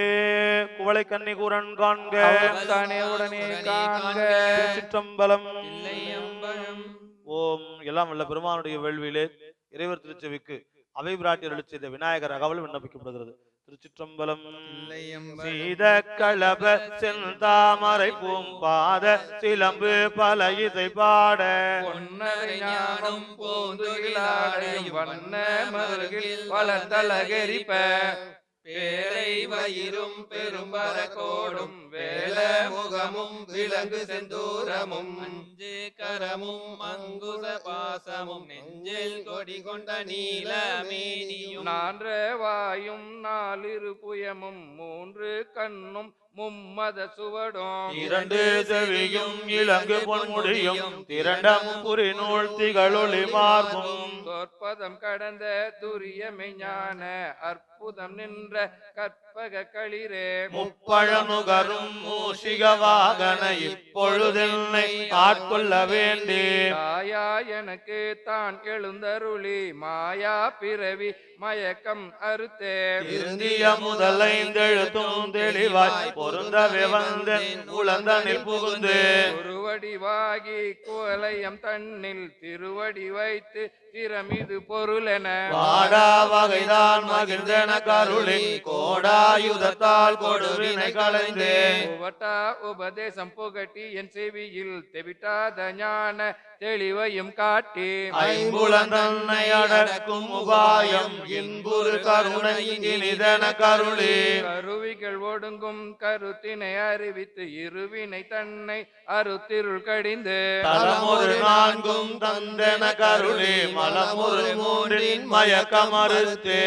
குவளை கன்னி கூரன் காண்க உடனே காண்க. சிற்றம்பலம். ஓம் எல்லாம் வல்ல பெருமானுடைய வேள்வியிலே இறைவர் திருச்செவிக்கு அவை பிராட்டியர்கள் செய்த விநாயகர் அகவல் விண்ணப்பிக்கப்படுகிறது. திருச்சிற்றம்பலம். சீத களப செந்தாமரை பூம்பாத சிலம்பு பல இசை பாட ஞானம் போந்துகிலாடையும் வண்ண மருகில் வளர்த்தலகரிப்ப பேரை வயிறும் பெரும்பர கோடும் வேல முகமும் விலங்கு செந்தூரமும் அஞ்சு கரமும் அங்குச பாசமும் நெஞ்சில் கொடி கொண்ட நீலமேனியும் நான்ற வாயும் நாலிரு புயமும் மூன்று கண்ணும் மும்மத சுவடும் இரண்டு செவியும் இலங்கு பொன்முடியும் திரண்டமும் புரி நூல் திகழொளி மார்பும் சொற்பதம் கடந்த துரிய மெஞ்ஞான அற்புதம் நின்ற கற்பக களிரே முப்பழமுகரும் மூஷிக வாகன இப்பொழுதென்னை ஆட்கொள்ள வேண்டே தாயா எனக்கு தான் எழுந்தருளி மாயா பிறவி மயக்கம் அறுத்தே திருந்திய முதலைந்தெழுத்தும் தெளிவாய் பொருந்தவே வந்தேன் உளந்தனில் புகுந்து திருவடிவாகி குவலயம் தன்னில் திருவடி வைத்து திறமிது பொருளென வாடா வகைதான் மகிழ்ந்தென கருளி கோடாயுதத்தால் கொடுவினை களைந்தே உவட்டா உபதேசம் புகட்டி என் செவியில் தெவிட்டாத ஞான தெளிவையும் காட்டி ஐம்புலந்தன்னை அடக்கும் உபாயம் இன்புறு கருணை இனிதென கருளி கருவிகள் ஒடுங்கும் கருத்தினை அறிவித்து இருவினை தன்னை அறுத்திருள் கடிந்து தலமொரு நான்கும் தந்தென கருளி மலமொரு மூன்றின் மயக்கம் அறுத்தே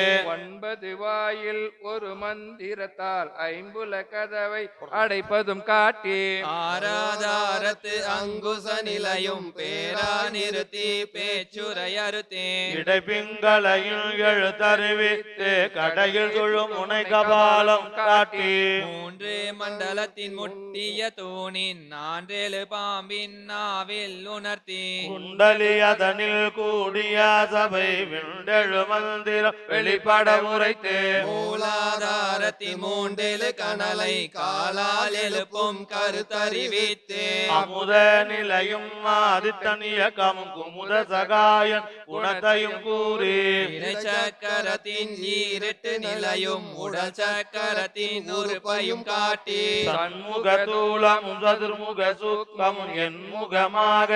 9 வாயில் ஒரு மந்திரத்தால் ஐம்புல கதவை அடைப்பதும் காட்டி ஆராதாரத்து அங்குச நிலையும் பேரா நிறுத்தி பேச்சுரையறுத்தே இடைப்பிங்களையும் எழுத்தறிவித்து கடையில் சுழும் முனை கபாலம் காட்டி 3 மண்டலத்தின் முட்டிய தூணின் 4 பாம்பின் நாவில் உணர்த்தி குண்டலி அதனில் கூடிய சபை விண்டெழு மந்திரம் வெளிப்பட உரைத்து மூலாதாரத்தி 3 கனலை காலால் எழுப்பும் கருத்தறிவித்து அமுத நிலையும் ஆதித்தனியக்கமும் குமுத சகாயன் குணத்தையும் கூறி சக்கரத்தின் 8 நிலையும் உடல் சக்கரத்தின் உறுப்பையும் காட்டி சண்முக தூலமும் சதுர்முக சூக்கமும் என் முகமாக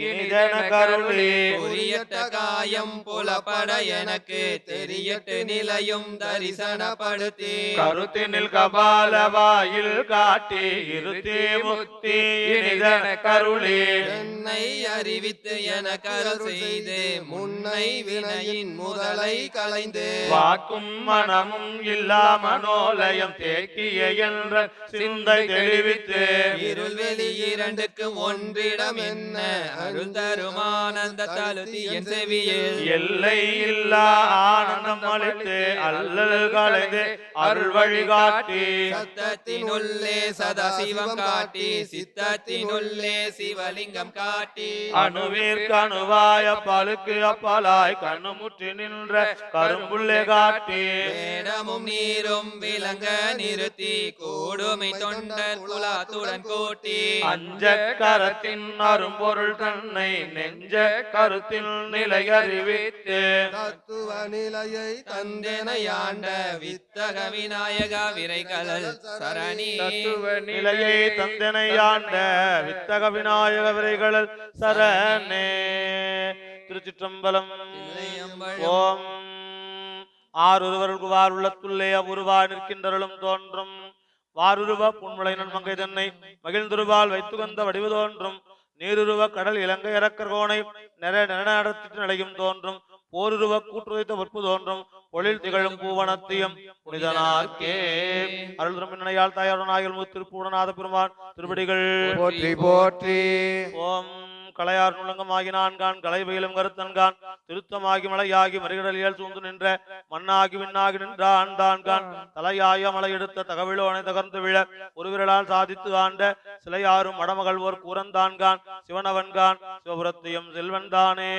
இனிதென கருளி புரியட்ட காயம் புலப்பட எனக்கு தெரியட்டு நிலையும் தரிசனப்படுத்தி கருத்தினில் கபால வாயில் காட்டி இருத்தி முத்தி இனிதென கருளி என்னை அறிவித்து என கருள் செய்து முன்னை வினையின் முதலை களைந்து வாக்கும் மனமும் இல்லா மனோலயம் தேக்கிய என்ற சிந்தை தெளிவித்து இருள் வெளி இரண்டுக்கும் ஒன்றிடம் என்ன அருள் தருமானந்த தழுத்தி என் செவியில் எல்லை இல்லா ஆனந்தம் அளித்து அல்லல் கலைந்து அருள் வழிகாட்டி சத்தத்தினுள்ளே சதாசிவம் காட்டி சித்தத்தினுள்ளே சிவலிங்கம் காட்டி அணுவிற்கு அணுவாய பழுக்கு அப்பாலாய் கண்ணுமுற்றி நின்ற கரும்புள்ளே காட்டி வேடமும் நீரும் விளங்க நிறுத்தி கூடுமை தொண்டர் குலாத்துடன் கூட்டி அஞ்ச கரத்தின் அரும்பொருள் தன்னை நெஞ்ச கருத்தில் நிலை அறிவித்து தத்துவ நிலையை தந்தெனையாண்ட வித்தக விநாயகா விரைகலல் சரணி தத்துவ நிலையை தந்தனையாண்ட வித்தக விநாயக விரைகளல் சரணே. திருச்சிற்றம்பலம். ஓம் ஆறுருவருக்கு வார் உள்ளத்துள்ளே அவ்வுருவா நிற்கின்றருளும் தோன்றும் வாருருவ புன்முளை நன்மங்கை தன்னை மகிழ்ந்துருவால் வைத்துகந்த வடிவு தோன்றும் நீருருவ கடல் இலங்கை இறக்கர்கோனை நடத்திட்டு நிலையும் தோன்றும் போருருவ கூற்றுதைத்த பொறுப்பு தோன்றும் பொழில் திகழும் பூவனத்தியம் புனிதனார்க்கே அருள் திருமின்னையால் தாயாருடன் ஆகிய திருப்பூடநாத பெருமான் திருப்படிகள் போற்றி போற்றி. ஓம் களையார் நுழங்கமாகி நான்கான் கலை வெயிலும் கருத்தன்கான் திருத்தமாகி மலையாகி மறிகடலியல் சூழ்ந்து நின்ற மண்ணாகி விண்ணாகி நின்ற ஆண்டான்கான் தலையாய மலை எடுத்த தகவிலோனை தகர்ந்து விழ ஒரு விரலால் சாதித்து ஆண்ட சிலையாரும் மடமகள் ஓர் கூறந்தான்கான் சிவனவன்கான் சிவபுரத்தியம் செல்வன்தானே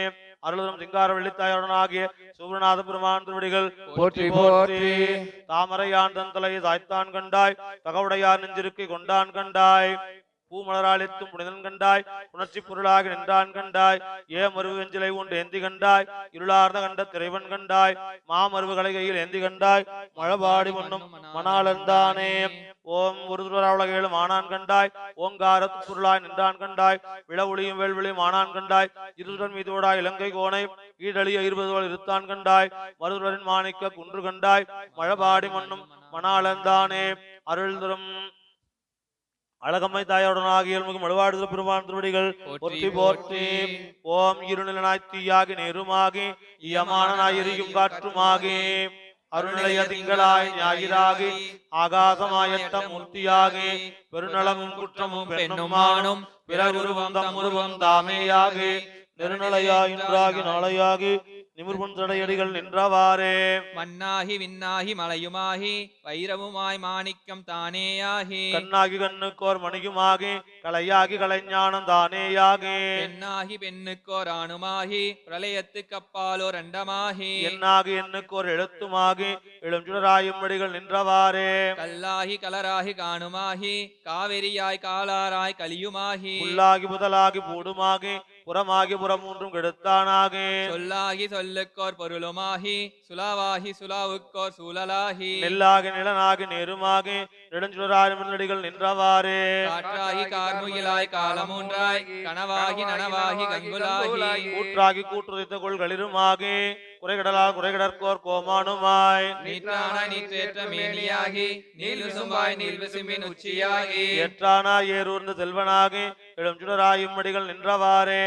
அருளும் சிங்கார வெள்ளித்தாயுடன் ஆகிய சூரநாத பெருமான் திருவடிகள் போற்றி போற்றி. தாமரையான் தன் தலை சாய்த்தான் கண்டாய் தகவுடையார் நெஞ்சிருக்கை கொண்டான் கண்டாய் பூமலராளித்தும் புனிதன் கண்டாய் உணர்ச்சி பொருளாக நின்றான் கண்டாய் மருவு வெஞ்சிலை உண்டு ஏந்தி கண்டாய் இருளார்ந்த கண்ட திரைவன் கண்டாய் மாமருவுகளை கையில் ஏந்தி கண்டாய் மழபாடி மண்ணும் மணாளந்தானே. ஓம் ஒரு துறாவளகையிலும் ஆனான் கண்டாய் ஓங்கார பொருளாய் நின்றான் கண்டாய் விள ஒளியும் வேள்விளையும் ஆனான் கண்டாய் இருதுடன் மீதோடாய் இலங்கை கோனை ஈடழிய 20 இருத்தான் கண்டாய் மருதுடன் மாணிக்க குன்று கண்டாய் மழபாடி மண்ணும் மணாளந்தானே. அருள் தரும் அழகம்மை தாயாருடன் ஆகிய மழுவாடு பெருமான் திருவடிகள் போற்றி போற்றி. ஓம் இருநிலனாய் தீயாகி நேருமாகி இயமானாய் எரியும் காற்றுமாகி அருள்நிலைய திங்களாய் ஞாயிறாகி ஆகாசமாயத்த மூர்த்தியாகி பெருநலமும் குற்றமும் பெண்ணுமானும் பிறருருவம் தம்முருவம் தாமேயாகி நெருநிலையாய் இன்றாகி நாளையாகி நிமிர்புன் தடையடிகள் நின்றவாறே மண்ணாகி விண்ணாகி மலையுமாகி வைரமுமாய் மாணிக்கம் தானேயாகி கண்ணாகி கண்ணுக்கோர் மணியுமாகி கலையாகி கலைஞானம் தானேயாகி பெண்ணாகி பெண்ணுக்கோர் ஆணுமாகி பிரளயத்துக்கு அப்பாலோர் அண்டமாகி எண்ணாகி எண்ணுக்கோர் எழுத்துமாகி எழுஞ்சுடராயும் வடிகள் நின்றவாறே கல்லாகி கலராகி காணுமாகி காவிரியாய் காலாராய் கலியுமாகி புல்லாகி புதலாகி பூடுமாகி புறமாகி புறம் மூன்றும் கெடுத்தானாகி சொல்லாகி சொல்லுக்கோர் பொருளுமாகி சுலாவாகி சுலாவுக்கோர் சூழலாகி நெல்லாகி நிலனாகி நேருமாகி நெடுஞ்சுடராயும் நடிகள் நின்றவாறே காற்றாகி கார்முகிலாய் காலமூன்றாய் கனவாகி நனவாகி கங்குலாகி கூற்றாகி கூற்றுதைத்த கொள்களிருமாகி குறைகடலால் குறைகடற்கோர் கோமானுமாய் நீற்றானாய் நீற்றேற்ற மேனியாகி நீல் விசும்பாய் நீல் விசும்பின் உச்சியாகி ஏற்றானாய் ஏரூர்ந்த செல்வனாகி எழுஞ்சுடராயும் மடிகள் நின்றவாறே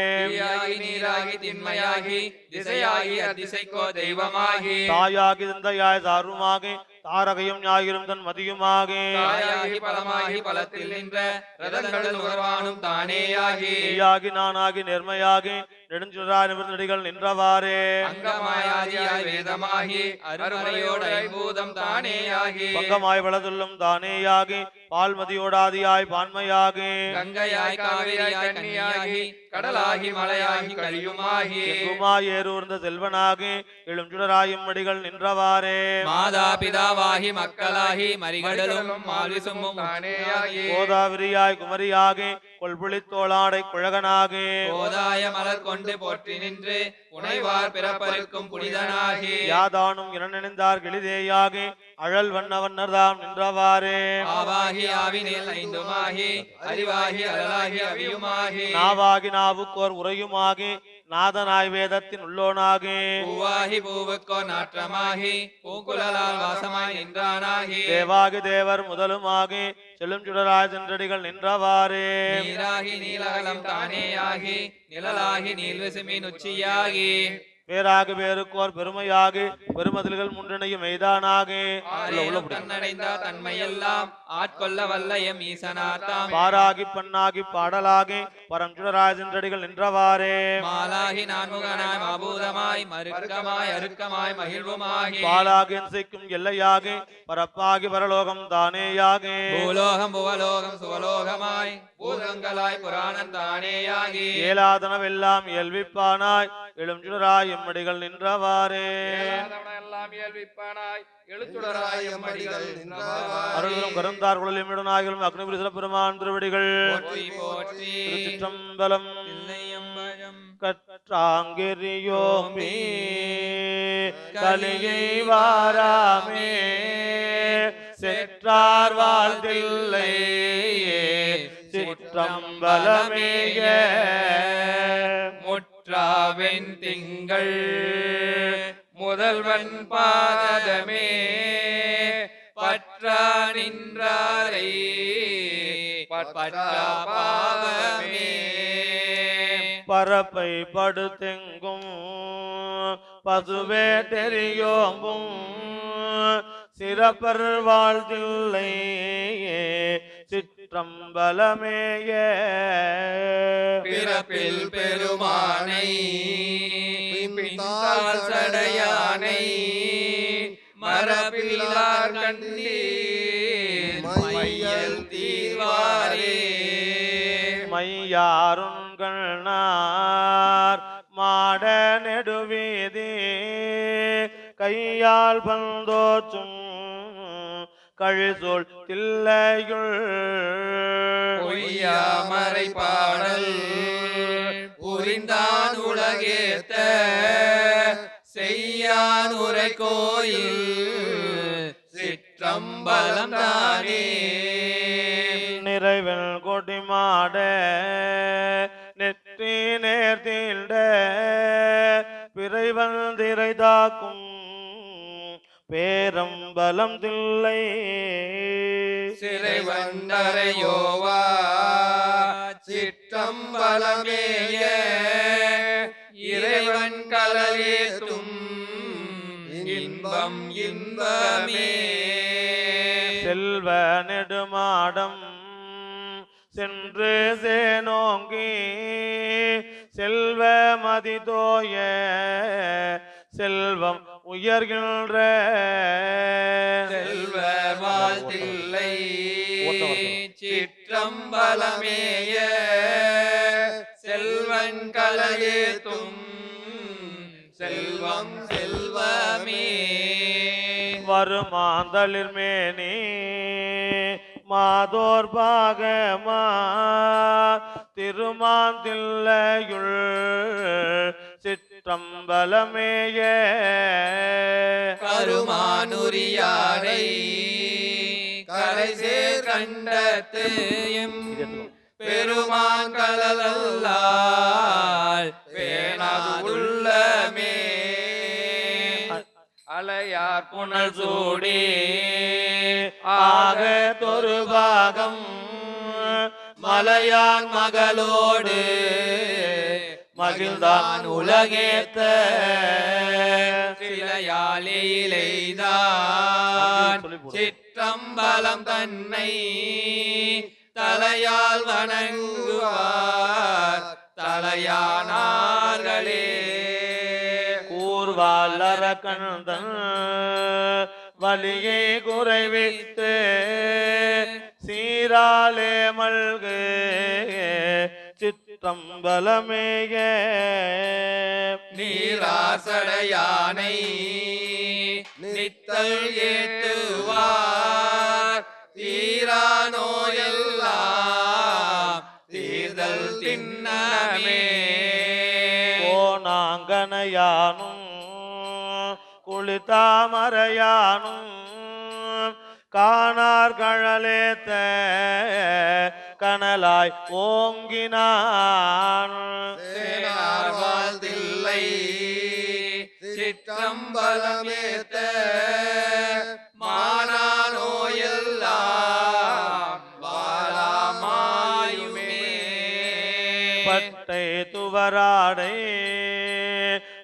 நீராகி திண்மையாகி திசையாகி அதிசைக்கோ தெய்வமாகி தாயாகி தந்தையாய் சாருமாகி தாரகையும் ஞாயிறும் தன் மதியுமாகி தாயாகி பலமாகி பலத்தில் நின்ற ரதங்கள் உறவானும் தானேயாகி நீயாகி நானாகி நேர்மையாகி நெடுஞ்சுடராய் நிமிர்ந்தடிகள் நின்றவாறே அங்கமாயாதியாய் வேதமாகி அருமறையோடு ஐம்பூதம் தானேயாகி பங்கமாய் வளதுள்ளும் தானேயாகி பால்மதியோடாதியாய் பான்மையாகி கங்கையாய் காவிரியாய் கன்னியாகி கடலாகி மலையாகி கலியுமாகி எங்குமாய் ஏரூர்ந்த செல்வனாகி எழுஞ்சுடராயும் மடிகள் நின்றவாறே மாதா பிதாவாகி மக்களாகி மறிகடலும் மால்விசும்பும் தானேயாகி கோதாவிரியாய் குமரியாகி கொள்புளித்தோளாடை குழகனாகி போதாய மலர் கொண்டு போற்றி நின்று புனைவார் பிறப்பருக்கும் புனிதனாகி யாதானும் இனநினைந்தார் கிளிதேயாகி அழல் வண்ணவண்ணர்தாம் நின்றவாறே ஆவாகி ஆவினில் ஐந்துமாகி அறிவாகி அழலாகி அவியுமாகி நாவாகி நாவுக்கோர் உரையுமாகி நாதனாய் வேதத்தின் உள்ளோனாகி பூவாகி பூவுக்கோ நாற்றமாகி பூங்குழலால் வாசமாய் நின்றானாகி தேவாகி தேவர் முதலுமாகி செல்லும் சுடராய் சென்றடிகள் நின்றவாறே நீராகி நீலகலம் தானேயாகி நிழலாகி நீள்விசுமின் உச்சியாகி பேராகு பேருக்கோர் பெருமையாகி பெருமதில்கள் முன்னினையும் மெய்தானாகி தன்னடைந்த தன்மையெல்லாம் ஆட்கொள்ள வல்ல எம் ஈசனார்த்தாம் பாராகி பண்ணாகி பாடலாகி பரஞ்சுடராய் சென்றடிகள் நின்றவாறே மாலாகி நான்முகனாய் மாபூதமாய் மருக்கமாய் அருக்கமாய் மகிழ்வுமாகி பாலாகி இசைக்கும் எல்லையாகி பரப்பாகி பரலோகம் தானேயாகி பூலோகம் புவலோகம் சுவலோகமாய் பூதங்களாய் புராணம் தானேயாகி ஏலாதனவெல்லாம் இயல்விப்பானாய் எழுஞ்சுடராய் எம்மடிகள் நின்றவாறே அருளும் கருந்தார் குழலிமிடனாய்களும் அக்னிபுரிசல பெருமான் திருவடிகள் திருச்சிற்றம்பலம் கற்றாங்கிரியோமே கலியை வாராமே செற்றார் வாழ்தில்லை சிற்றம்பலமேய முற்றாவென் திங்கள் முதல்வன் பாதமே பற்றா நின்றாரை பற்றா பாவமே பரப்பை படுத்தெங்கும் பசுவே தெரியோம்பும் சிறப்பர் வாழ்தில்லை சிற்றம்பலமேய பிறப்பில் பெருமானை பின்னால் சடையானை மரபிலார் கண்டீர் மையல் தீர்வாரே மையாருண்கண்ணார் மாட நெடுவீதி கையால் பந்தோச்சும் கழிசொல் தில்லையுள் பொய்யாமறை பாடல் புரிந்தான் உலகேத்த செய்யான் உரை கோயில் சிற்றம்பலம் தானே நிறைவெல் கொடிமாட நெற்றி நேர்த்திண்ட பிறைவன் திரை தாக்கும் பேரம்பலம் தில்லை சிறை வண்டரையோவா சிற்றம்பலமேய இறைவன் கலலேத்தும் இன்பம் இன்பமே செல்வ நெடுமாடம் சென்று சேனோங்கி செல்வ மதிதோய செல்வம் உயர்கின்ற செல்வ வாழ்த்தில்லை சிற்றம்பலமேய செல்வன் கலலேத்தும் செல்வம் செல்வமே வருமாந்தளிர் மேனி மாதோர் பாகமா திருமாந்தில்லையுள் சிற்றம்பலமேய கருமானுரியாரை கரைசேர் கண்டத்து எம் பெருமான் கலலல்லால் பேணாதுள்ளமே அலையார் புனல் சூடி ஆக தொரு பாகம் மலையான் மகளோடு மகிழ்ந்தான் உலகேத்த சிலையாலேதான் சிற்றம்பலம் தன்னை தலையால் வணங்குவார் தலையானார்களே கூர்வாளர கண்தன் வலியை குறைவித்து சீராலே மல்கு சிற்றம்பலமேய நீராசடையானை நித்தல் ஏத்துவார் தீரா நோயெல்லாம் தீர்தல் திண்ணமே கோணாங்கனையானும் குளித்தாமரையானும் காணார் கழலேத்த கனலாய் ஓங்கினான் சேனார் வாழ்தில்லை சிற்றம்பலமேத்த மானா நோயெல்லாம் பட்டை துவராடை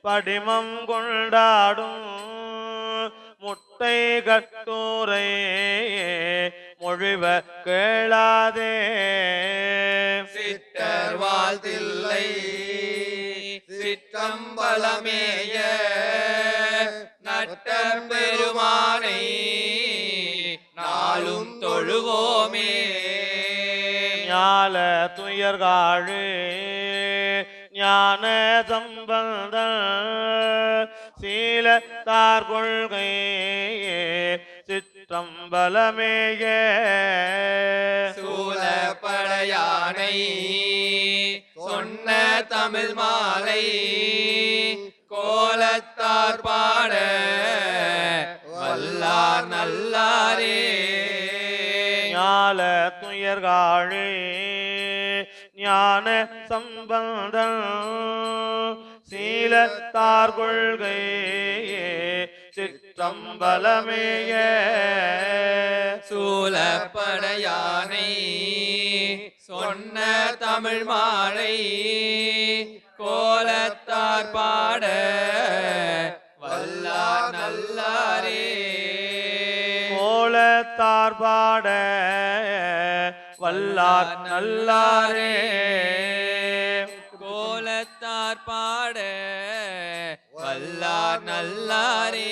படிமம் கொண்டாடும் முட்டை கட்டூரை மொழிவ கேளாதே சிட்டர் வாழ்தில்லை சிற்றம்பலமேய நட்ட பெருமானை நாளும் தொழுவோமே ஞால துயர்காழு ஞான சம்பந்தன் சீலத்தார் கொள்கை சிற்றம்பலமேய சூலப்படையானை சொன்ன தமிழ் மாலை கோலத்தார் பாட வல்லார் நல்லாரே ஞால துயர்காழு ஞான சம்பந்தன் சீலத்தார் கொள்கை சிற்றம்பலமேய சூலப்படையானை சொன்ன தமிழ் மாலை கோலத்தார் பாட வல்லார் நல்லாரே கோலத்தார் பாட வல்லார் நல்லாரே கோலத்தார் பாட வல்லார் நல்லாரே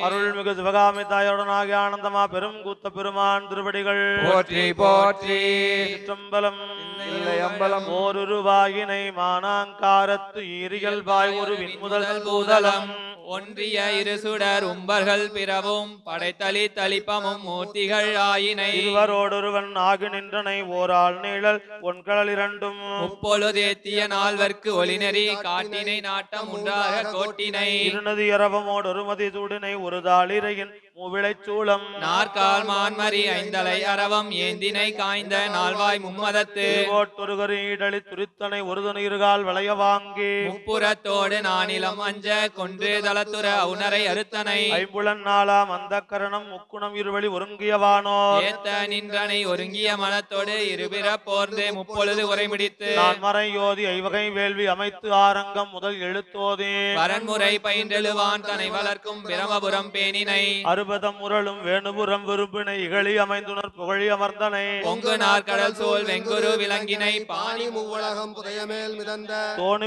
அருள்மிகு சிவகாமி தாயோடனாகிய ஆனந்தமா பெரும் கூத்த பெருமான் திருவடிகள் போற்றி போற்றி சிற்றம்பலம் இல்லை அம்பலம் ஓருருவாயினை மானாங்காரத்து ஈரியல் வாய் ஒரு விண்முதல் பூதலம் ஒன்றிய இரு சுடர் உம்பர்கள் பிறவும் படைத்தளி தளிப்பமும் மூர்த்திகள் ஆயினை இருவரோடொருவன் ஆகு நின்றனை ஓராள் நீழல் பொன்கடல் இரண்டும் முப்பொழுதேத்திய நால்வர்க்கு ஒளிநெறி காட்டினை நாட்டம் உண்டாக கோட்டினை இருநதி இரவமோடு ஒருமதி சூடினை ஒரு தாளிரையின் மூவிளைச் சூளம் நாற்கால் மான்மரி ஐந்தலை அரவம் ஏந்தினை காய்ந்த நால்வாய் மும்மதத்து கோட்டொருகரி ஈடளி துரித்தனை ஒருதனு இருகால் வளைய வாங்கி முப்புறத்தோடு நானிலம் அஞ்ச கொன்று தளத்துற உணரை அறுத்தனை ஐம்புலன் நாளாம் அந்த கரணம் முக்குணம் இருவழி ஒருங்கியவானோ ஏத்த நின்றனை ஒருங்கிய மனத்தோடு இருபிற போர்ந்து முப்பொழுது உரைமிடித்து நான் மறை யோதி ஐவகை வேள்வி அமைத்து ஆரங்கம் முதல் எழுத்தோதே வரன்முறை பயின்றெழுவான் தனை வளர்க்கும் பிரமபுரம் பேணினை அறுபதம் முரளும் வேணுபுறம் விரும்பினை இகழி அமைந்துணர் புகழி அமர்ந்தனை பொங்கு நாற்கடல் சோல் வெங்குரு விலங்கினை பாணி மூவுலகம் புதையமேல் மிதந்த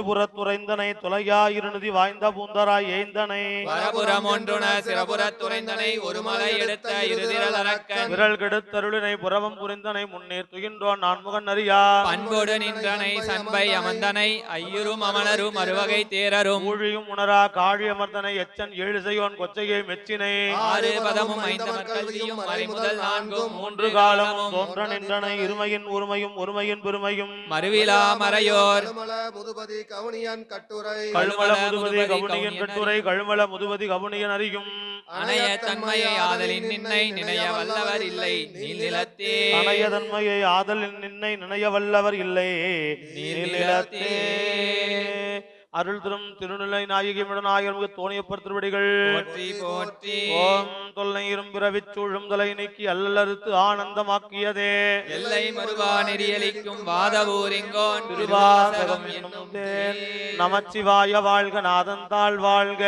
தோணிபுறத்துறைந்தனை துளையா இருநிதி வாய்ந்த பூந்தராய் ஏய்ந்தனை வரபுரம் ஒன்றுண சிறபுறத் துறைந்தனை ஒரு மலை எடுத்த இருதிரல் அரக்கன் விரல் கெடுத்தருளினை புறவம் புரிந்தனை முன்னீர் துகின்றோன் நான்முகன் அறியா பண்போடு நின்றனை சண்பை அமர்ந்தனை ஐயுறும் அமலரும் அறுவகை தேரரும் ஊழியும் உணரா காழி அமர்ந்தனை எச்சன் ஏழு செய்யோன் கொச்சையை மெச்சினை ஆறு பதமும் ஐந்தமர் கல்வியும் மறைமுதல் நான்கும் மூன்று காலமும் தோன்ற நின்றனை இருமையின் உரிமையும் ஒருமையின் பெருமையும் மறுவிலா மறையோர் கழுமல முதுபதி கவுனியன் கட்டுரை கழுமல முதுபதி கவுனியன் கட்டுரை கழுமல முதுபதி கவுனியன் அறியும் அணைய தன்மையை ஆதலின் நின்னை நினைய வல்லவர் இல்லை நீள்நிலத்தே அணைய தன்மையை ஆதலின் நின்னை நினைய வல்லவர் இல்லை நீள்நிலத்தே அருள் தரும் திருநிலை நாயகியுடன் ஆயிரம் தோணியப்பர் திருவடிகள் போற்றி போற்றி ஓம் தொல்லை இரும்பிறவிச் சூழும் தலை நீக்கி அல்லறுத்து ஆனந்தமாக்கியதே எல்லை மறுவா நெறியலிக்கும் வாதவூரிங்கோன் திருவாசகம் என்னும் தேன் நமச்சிவாய வாழ்க நாதன் தாழ் வாழ்க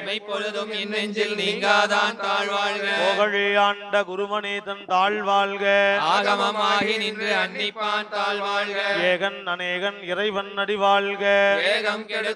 இமைப்பொழுதும் என் நெஞ்சில் நீங்காதான் தாழ்வாழ்க புகழே ஆண்ட குருமனேதன் தாழ் வாழ்க ஆகமமாகி நின்று அன்னிப்பான் தாழ்வாழ்க ஏகன் அநேகன் இறைவன் அடி வாழ்க வேகம் கெடுத்தாண்ட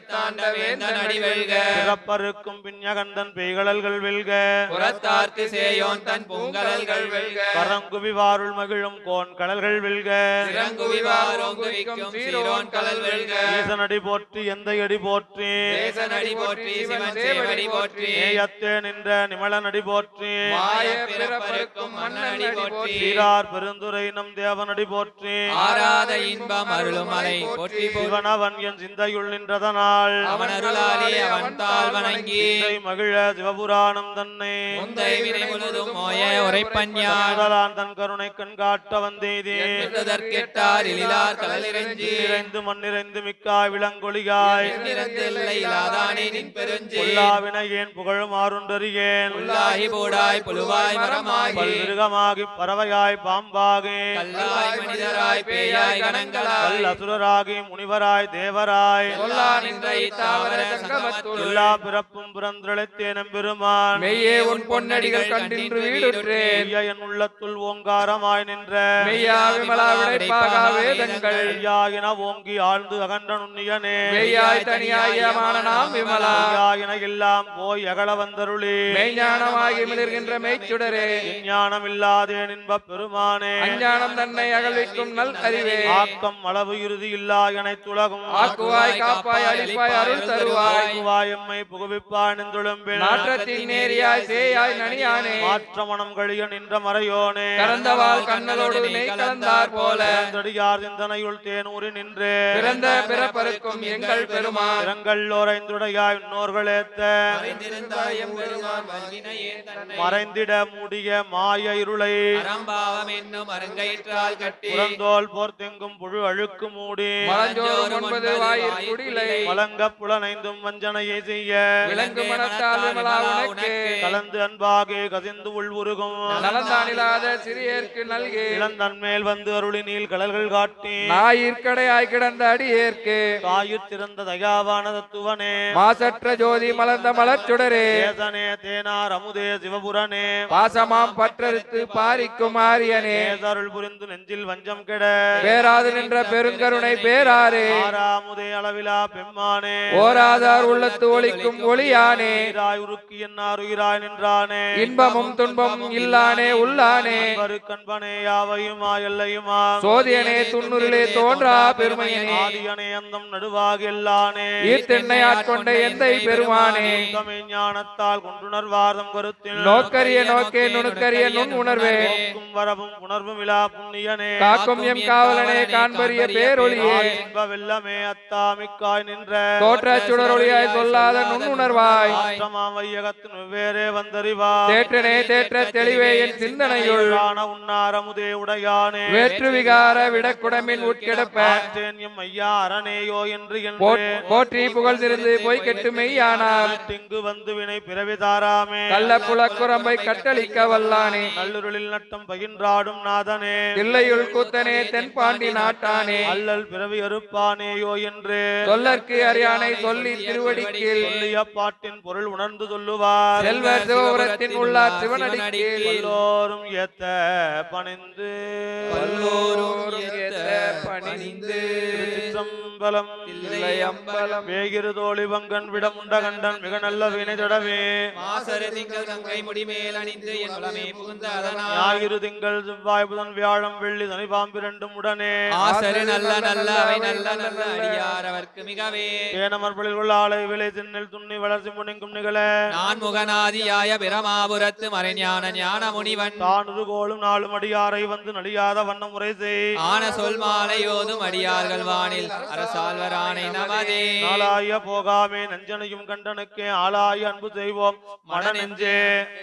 வேந்தன் அடிவெழ்க பிறப்பருக்கும் பின்யகந்தன் பெய்கடல்கள் வெல்க புறத்தார்க்கு சேயோன் தன் பொங்கலல்கள் வெல்க கரங்குவி வாருள் மகிழும் கோன் கடல்கள் வெல்க சிறங்குவிவாரோங்குவிக்கும் சீரோன் கலல் வெல்க ஈசனடி போற்றி எந்த அடி போற்றி தேசனடி போற்றி சிவன் சேவடி போற்றி நேயத்தே நின்ற நிமலனடி போற்றி மாய பிறப்பருக்கும் மன்னனடி போற்றி சீரார் பெருந்துரை நம் தேவனடி போற்றி ஆராத இன்பம் அருளும் மலை போற்றி போற்றி சிவனவன் என் சிந்தையுள் நின்றதனால் நாள் அவன் அருளாலே அவன் தாள் வணங்கி இசை மகிழ சிவபுராணம் தன்னை முந்தை வினை முழுதும் மோய உரைப்பஞ்ஞான் முதலான் தன் கருணை கண்காட்ட வந்தேதே என்பதற்கெட்டார் எழிலார் கடலிறைஞ்சி நிறைந்து மண்ணிறைந்து மிக்காய் விளங்கொழிகாய் நிறந்து இல்லை இலாதானே நின் பெருஞ்சி பொல்லாவினை ஏன் புகழும் ஆறுண்டறியேன் புல்லாகி போடாய் புழுவாய் மரமாகி பல்விருகமாகி பறவையாய் பாம்பாகி கல்லாய் மனிதராய் பேயாய் கணங்களாய் கல் அசுரராகி முனிவராய் தேவராய் சொல்லா நின்ற இத்தாவர சங்கமத்துள் எல்லா பிறப்பும் பிறந்திழைத்தேனம் பெருமான் மெய்யே உன் பொன்னடிகள் கண்டின்று வீடுற்றேன் என் உள்ளத்துள் ஓங்காரமாய் நின்ற மெய்யா விமலா விடைப்பாக வேதங்கள் ஐயாயின ஓங்கி ஆழ்ந்து அகன்ற நுண்ணியனே மெய்யாய் தனியாயமான நாம் விமலா ஐயாயின எல்லாம் போய் அகல வந்தருளி மெய்ஞானமாகி மிளிர்கின்ற மெய்ச்சுடரே ஞானம் இல்லாதேன் இன்ப பெருமானே அஞ்ஞானம் தன்னை அகழ்விக்கும் நல் அறிவே ஆக்கம் அளவு இறுதி இல்லா எனைத்துலகும் ஆக்குவாய் காப்பாய் அளிப்பாய் அருள் தருவாய் எம்மை புகுவிப்பாய் நின்றுளம்பில் நாற்றத்தின் நேரியாய் சேயாய் நனியானே மாற்ற மனம் கழிய நின்ற மறையோனே கறந்தவாள் கண்ணலோடு நெய் கலந்தார் போல தடியார் சிந்தனையுள் தேனூரி நின்று பிறந்த பிறப்பருக்கும் எங்கள் பெருமான் இரங்கல்லோரைந்துடையாய் இன்னோர்களேத்த மறைந்திருந்தாய் எம்பெருமான் வல்வினையே தன்னை மறைந்திட மூடிய மாய இருளை அறம்பாவம் என்னும் அருங்கயிற்றால் கட்டி புறந்தோல் போர்த்தெங்கும் புழு அழுக்கு மூடி மலஞ்சோறும் 9 வாயிற் குடிலை வழங்க புலனைந்தும் வஞ்சனையை செய்ய விலங்கு மனத்தால் விமலா உனக்கு கலந்து அன்பாகே கசிந்து உள்வுருகும் நலந்தானில்லாத சிறியேற்கு நல்கே இளந்தன்மேல் வந்து அருளி நீள் கடல்கள் காட்டி ஞாயிற்கடையாய் கிடந்த அடியேற்கு தாயிற் திறந்த தயாவான தத்துவனே மாசற்ற ஜோதி மலர்ந்த மலர்ச்சுடரே தேசனே தேனார் அமுதே சிவபுரனே பாசமாம் பற்றறுத்து பாரிக்கும் ஆரியனே அருள் புரிந்து நெஞ்சில் வஞ்சம் கெட பேராது நின்ற பெருங்கருணை பேராரே ஆறாமுதே அளவிலா பெம்மானே ஓராதார் உள்ளத்து ஒளிக்கும் ஒளியானே உயிராய் உருக்கி என்னார் உயிராய் நின்றானே இன்பமும் துன்பமும் இல்லானே உள்ளானே கண்பனே யாவையுமா எல்லையுமா சோதியனே துன்னுரிலே தோன்றா பெருமையனே ஆதியனே அந்தம் நடுவாக எல்லானே ஈர்த்தென்னை ஆட்கொண்ட எந்தை பெருமானே ஞானத்தால் கொண்டுணர்வாதம் கருத்தில் நோக்கரிய நோக்கே நுணுக்கரிய நுண் உணர்வே நோக்கும் வரவும் உணர்வும் இலா புண்ணியனே காக்கும் எம் காவலனே காண்பரிய பேரொளியே இன்ப வெள்ளமே அத்தாமிக்காய் நின்ற தோற்ற சுடரொளியாய் சொல்லாத நுண்ணுணர்வாய் மாற்றமாம் வையகத்தின் வெவ்வேறே வந்தறிவாய் தேற்றனே தேற்ற தெளிவே என் சிந்தனையுள் உன்னாரமுதே உடையானே வேற்று விகார விடக்குடமின் உட்கிடப்ப எம் ஐயா அரணேயோ என்று போற்றி புகழ்ந்திருந்து போய் கெட்டு மெய்யானார் இங்கு வந்து வினை பிறவி தாராமே கள்ள புலக்குரம்பை கட்டளிக்க வல்லானே நல்லுருளில் நட்டம் பகின்றாடும் நாதனே தில்லையுள் கூத்தனே தென்பாண்டி நாட்டானே அல்லல் பிறவி அறுப்பானேயோ என்று சொல்லற்கு அறியானை சொல்லி திருவடிக்கில் சொல்லிய பாட்டின் பொருள் உணர்ந்து சொல்லுவார் செல்வர் சிவபுரத்தின் உள்ளார் சிவனடிக்கில் எல்லோரும் ஏத்த பணிந்து பணிந்து சிற்றம்பலம் தில்லையம்பலம் வேகிரு தோழி வங்கன் விடமுண்ட கண்டன் மிக நல்ல வினை தடவே மாசரு திங்கள் கங்கை முடிமேல் அணிந்து என் உளமே புகுந்த அதனால் ஞாயிறு திங்கள் செவ்வாய் புதன் வியாழம் வெள்ளி சனி பாம்பிரண்டும் உடனே ஆசரு நல்ல நல்ல அவை நல்ல நல்ல அடியார் அவர்க்கு மிகவே ஏனமர்பலில் உள்ள ஆலை விலை திண்ணில் துண்ணி வளர்ச்சி முனிங்கும் நிகழ நான் முகநாதியாய பிரமாபுரத்து மறைஞான ஞான முனிவன் தான் உருகோளும் நாளும் அடியாரை வந்து நடியாத வண்ணம் முறை செய் ஆன சொல் மாலையோதும் அடியார்கள் வானில் அரசால்வரானை நமதே நாளாய போகாமே நஞ்சனையும் கண்டனுக்கே ஆளாய அன்பு செய்வோம் மன நெஞ்சே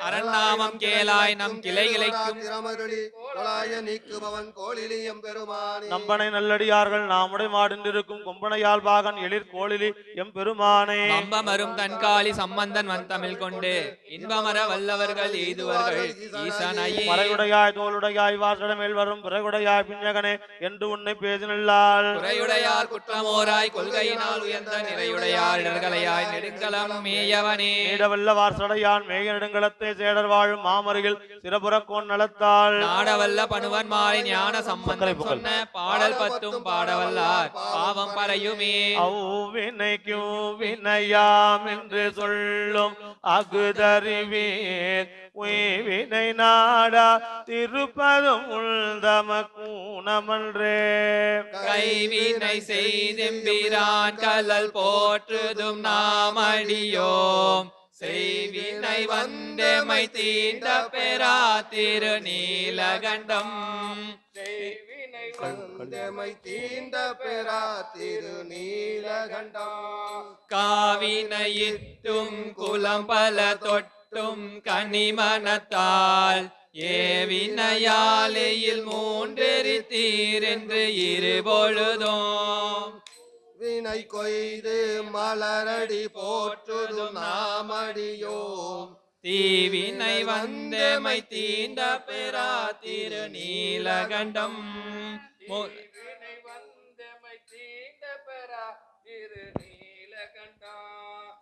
அரண்நாமம் கேளாய் நம் கிளை கிளைக்கும் திறமருளி கொளாய நீக்குபவன் கோளிலி எம்பெருமானே நம்பனை நல்லடியார்கள் நாமுடை மாடின்றிருக்கும் கொம்பனையால் பாகன் எழிற் கோளிலி எம்பெருமானே பம்பமரும் தன்காலி சம்பந்தன் வன் தமிழ் கொண்டு இன்பமர வல்லவர்கள் எய்துவர்கள் ஈசனையே மறையுடையாய் தோளுடையாய் வாசடமேல் வரும் பிறகுடையாய் பிஞ்சகனே என்று உன்னை பேசினல்லால் குறையுடையார் குற்றமோராய் கொள்கையினால் உயர்ந்த நிறையுடையார் இடர்களையாய் நெடுங்கலம் மேயவனே நீடவல்ல வார்சடையான் மேய நெடுங்கலத்தை சேடர் வாழும் மாமருகில் சிறபுறக்கோன் நலத்தால் நாடவல்ல பணுவன் மாலை ஞான சம்பந்தம் சொன்ன பாடல் பத்தும் பாடவல்லார் பாவம் பறையுமே அவ்வினைக்கும் வினையாம் என்று சொல்லும் அகுதறிவீர் உய்வினை நாடா திருப்பதும் உள்தம கூணமன்றே கைவினை செய்தெம்பிரான் கல்லல் போற்றுதும் நாமடியோம் செய்வினை வந்தமை தீண்ட பெறா திரு நீலகண்டம் வந்தமை தீண்ட பெறா திருநீலகண்டம் காவினையிட்டும் குலம் பல தொட்டும் கனிமனத்தால் ஏவினையாலையில் மூன்றெரித்தீர் என்று இருபொழுதும் வினை கொய்து மலரடி போற்றுதும் நாமடியோம் தீவினை வந்தமை தீண்ட பெறா திருநீலகண்டம்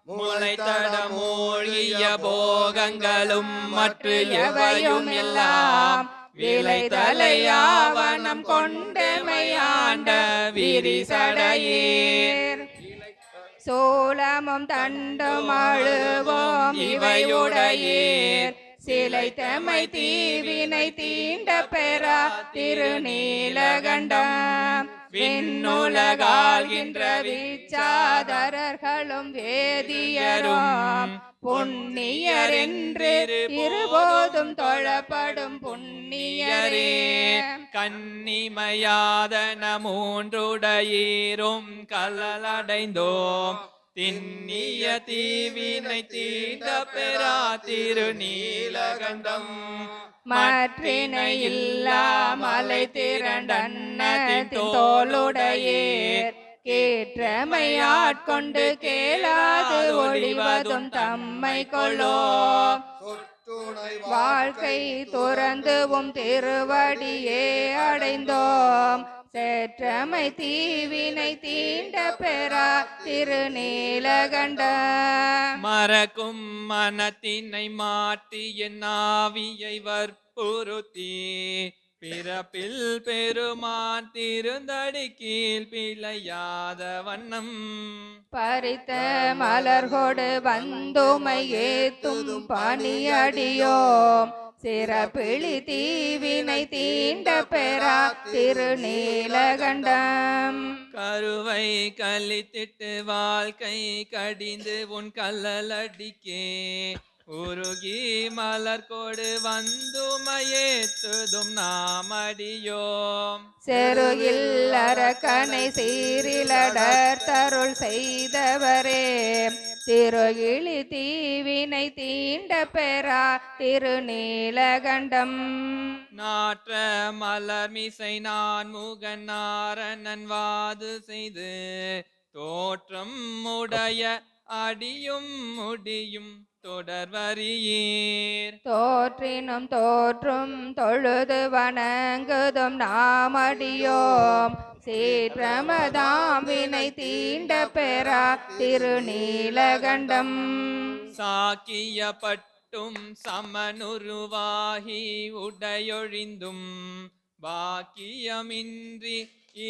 முளைத்தட மூழ்கிய போகங்களும் மற்ற எவையும் எல்லாம் விளைதலையாவனம் கொண்டமையாண்ட விரிசடையீர் சோளமும் தண்டும் அழுவோம் இவையுடையீர் சிலைத்தமை தீவினை தீண்ட பெறா திருநீலகண்டம் விண்ணுலகாள்கின்ற வீச்சாதரர்களும் வேதியரும் புண்ணியர் என்று இருபோதும் தொழப்படும் புண்ணியரே கன்னிமையாதன மூன்றுடையீரும் கலலடைந்தோம் திண்ணிய தீவினை தீண்ட பெறா திருநீலகண்டம் மற்றினை இல்லா மலை திரண்டன்னத்தின் தோளுடையீர் கேற்றமையாட்கொண்டு கேளாது ஒழிவதும் தம்மை கொள்ளோ வாழ்க்கை துறந்துவும் திருவடியே அடைந்தோம் சேற்றமை தீவினை தீண்ட பெறா திருநீலகண்டம் மறக்கும் மனத்தினை மாற்றி என் ஆவியை வற்புறுத்தி பிறப்பில் பெருமான் திருந்தடி கீழ் பிழையாத வண்ணம் பறித்த மலர்கொடு வந்துமை ஏத்தும் பணியடியோம் சிறப்பிழி தீவினை தீண்ட பெறா திருநீலகண்டம் கருவை கழித்திட்டு வாழ்க்கை கடிந்து உன் கல்லடிக்கே உருகி மலர்கொடு வந்துமையேத்துதும் நாமடியோம் செருகில் அரக்கனை சீரிலடர் தருள் செய்தவரே திருகிழி தீவினை தீண்ட பெறா திருநீலகண்டம் நாற்ற மலர் மிசை நான் முகன் நாரணன் வாது செய்து தோற்றம் உடைய அடியும் முடியும் தொடர்வரியீர் தோற்றினும் தோற்றும் தொழுது வணங்குதும் நாமடியோம் சீற்றமதாம் வினை தீண்ட பெறா திருநீலகண்டம் சாக்கியப்பட்டும் சமனுருவாகி உடையொழிந்தும் பாக்கியமின்றி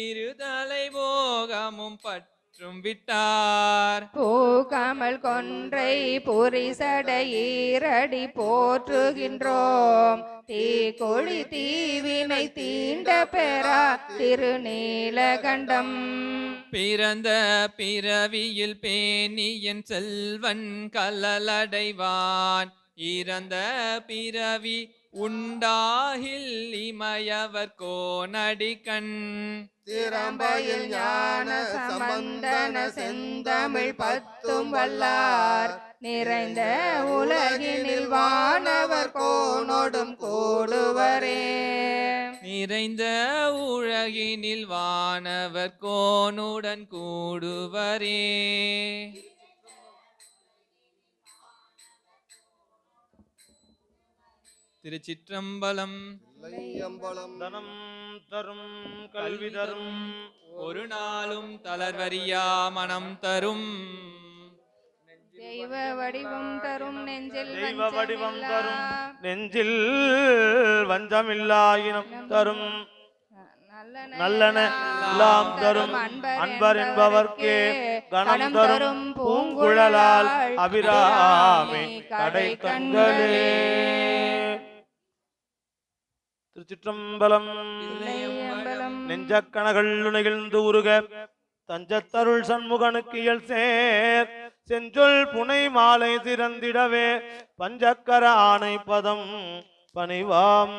இருதலை போகமும் பற்றும் விட்டார் பூகமல் கொன்றை புரிசடையீரடி போற்றுகின்றோம் தீக்கொழி தீவினை தீண்ட பெறா திருநீலகண்டம் பிறந்த பிறவியில் பேணியன் செல்வன் கலலடைவான் இறந்த பிறவி உண்டாகில் இமயவர் கோனடிக்கண் திறம்பையில் ஞான சம்பந்தன செந்தமிழ் பத்தும் வல்லார் நிறைந்த உலகினில் வானவர் கோனோடும் கூடுவரே நிறைந்த உலகினில் வானவர் கோனுடன் கூடுவரே திருச்சிற்றம்பலம் தனம் தரும் கல்வி தரும் ஒரு நாளும் தளர்வரியா மனம் தரும் தெய்வ வடிவம் தரும் நெஞ்சில் தெய்வ வடிவம் தரும் வஞ்சமில்லா. நெஞ்சில் வஞ்சமில்லாயினம் தரும் நல்லன எல்லாம் தரும் அன்பர் என்பவர்க்கே கணம் தரும் பூங்குழலால் அபிராமி கடை கண்களே. திருச்சிற்றம்பலம். நெஞ்சக்கணகள் நெகிழ்ந்து உருக தஞ்சத்தருள் சண்முகனுக்கு இயல் சேர் செஞ்சொல் புனை மாலை திறந்திடவே பஞ்சக்கர ஆணை பதம் பணிவாம்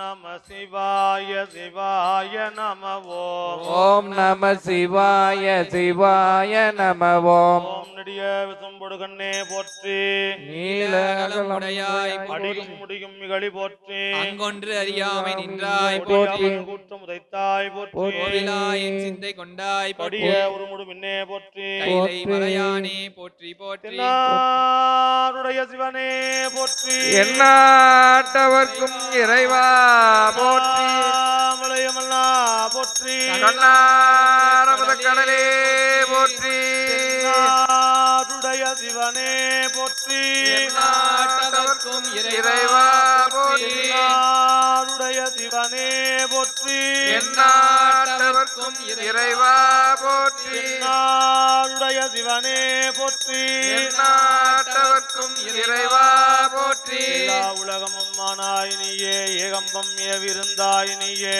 நம சிவாய சிவாய நம ஓம். ஓம் நம சிவாய சிவாய நம ஓம். ஓம் நெடிய விசும்பொடு கண்ணே போற்றி. நீலகலமுடையாய் அடியும் முடியும் மிகழி போற்றி. அங்கொன்று அறியாமை நின்றாய் போற்றி. கொடியவன் கூற்றம் உதைத்தாய் போற்றி. போற்றிலாய் என் சிந்தை கொண்டாய் போற்றி. கொடிய உருமுடு மின்னே போற்றி. கைலை மலையானே போற்றி போற்றி. தென்னாருடைய சிவனே போற்றி. எந்நாட்டவர்க்கும் இறைவா போற்றி. மலையமல்லா போற்றி. கண்ணாரமத கடலே போற்றி. தென்னாருடைய சிவனே போற்றி. நாட்டவர்க்கும் இறைவா போற்றி. தென்னாருடைய சிவனே போற்றி. எந்நாட்டவர்க்கும் இறைவா போற்றி. தென்னாருடைய சிவனே போற்றி. எந்நாட்டவர்க்கும் இறைவா போற்றி. எல்லா உலகமும் ஆனாய் நீயே, ஏகம்பம் ஏவிருந்தாய் நீயே,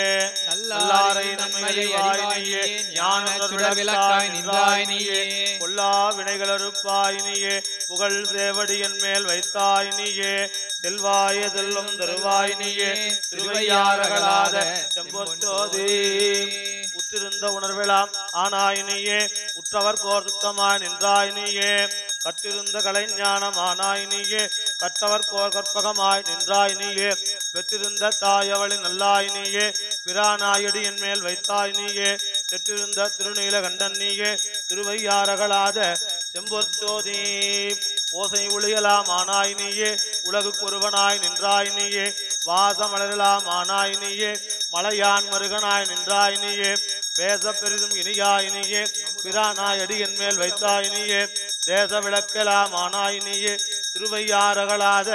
நல்லாரை நன்மையை அறிவாய் நீயே, ஞான சுடர் விளக்காய் நின்றாய் நீயே. பொல்லா வினைகள் அறுப்பாய் நீயே, புகழ் சேவடியின் மேல் வைத்தாய் நீயே, செல்வாய செல்லும் தருவாய் நீயே, திருவையாரகளாத செம்பொற்றோதி. உற்றிருந்த உணர்வெல்லாம் ஆனாய் நீயே, உற்றவர் கோர்க்கமாய் நின்றாய் நீயே, கற்றிருந்த கலைஞானமானாய் நீயே, கற்றவர் கோர் கற்பகமாய் நின்றாய் நீயே, பெற்றிருந்த தாயவளின் நல்லாய் நீயே, பிரானாயடியின் மேல் வைத்தாய் நீயே, பெற்றிருந்த திருநீலகண்டன் நீயே, திருவையாரகளாத செம்பொற்சோதி. ஓசை ஒளியலாம் ஆனாய் நீயே, உலகுக்கு ஒருவனாய் நின்றாய் நீயே, வாசமலரலாம் ஆனாய் நீயே, மலையான் மருகனாய் நின்றாய் நீயே, பேச பெரிதும் இனியாய் நீயே, பிரானாய் அடியின் மேல் வைத்தாய் நீயே, தேச விளக்கலாம் ஆனாய் நீயே, திருவையாரகளாத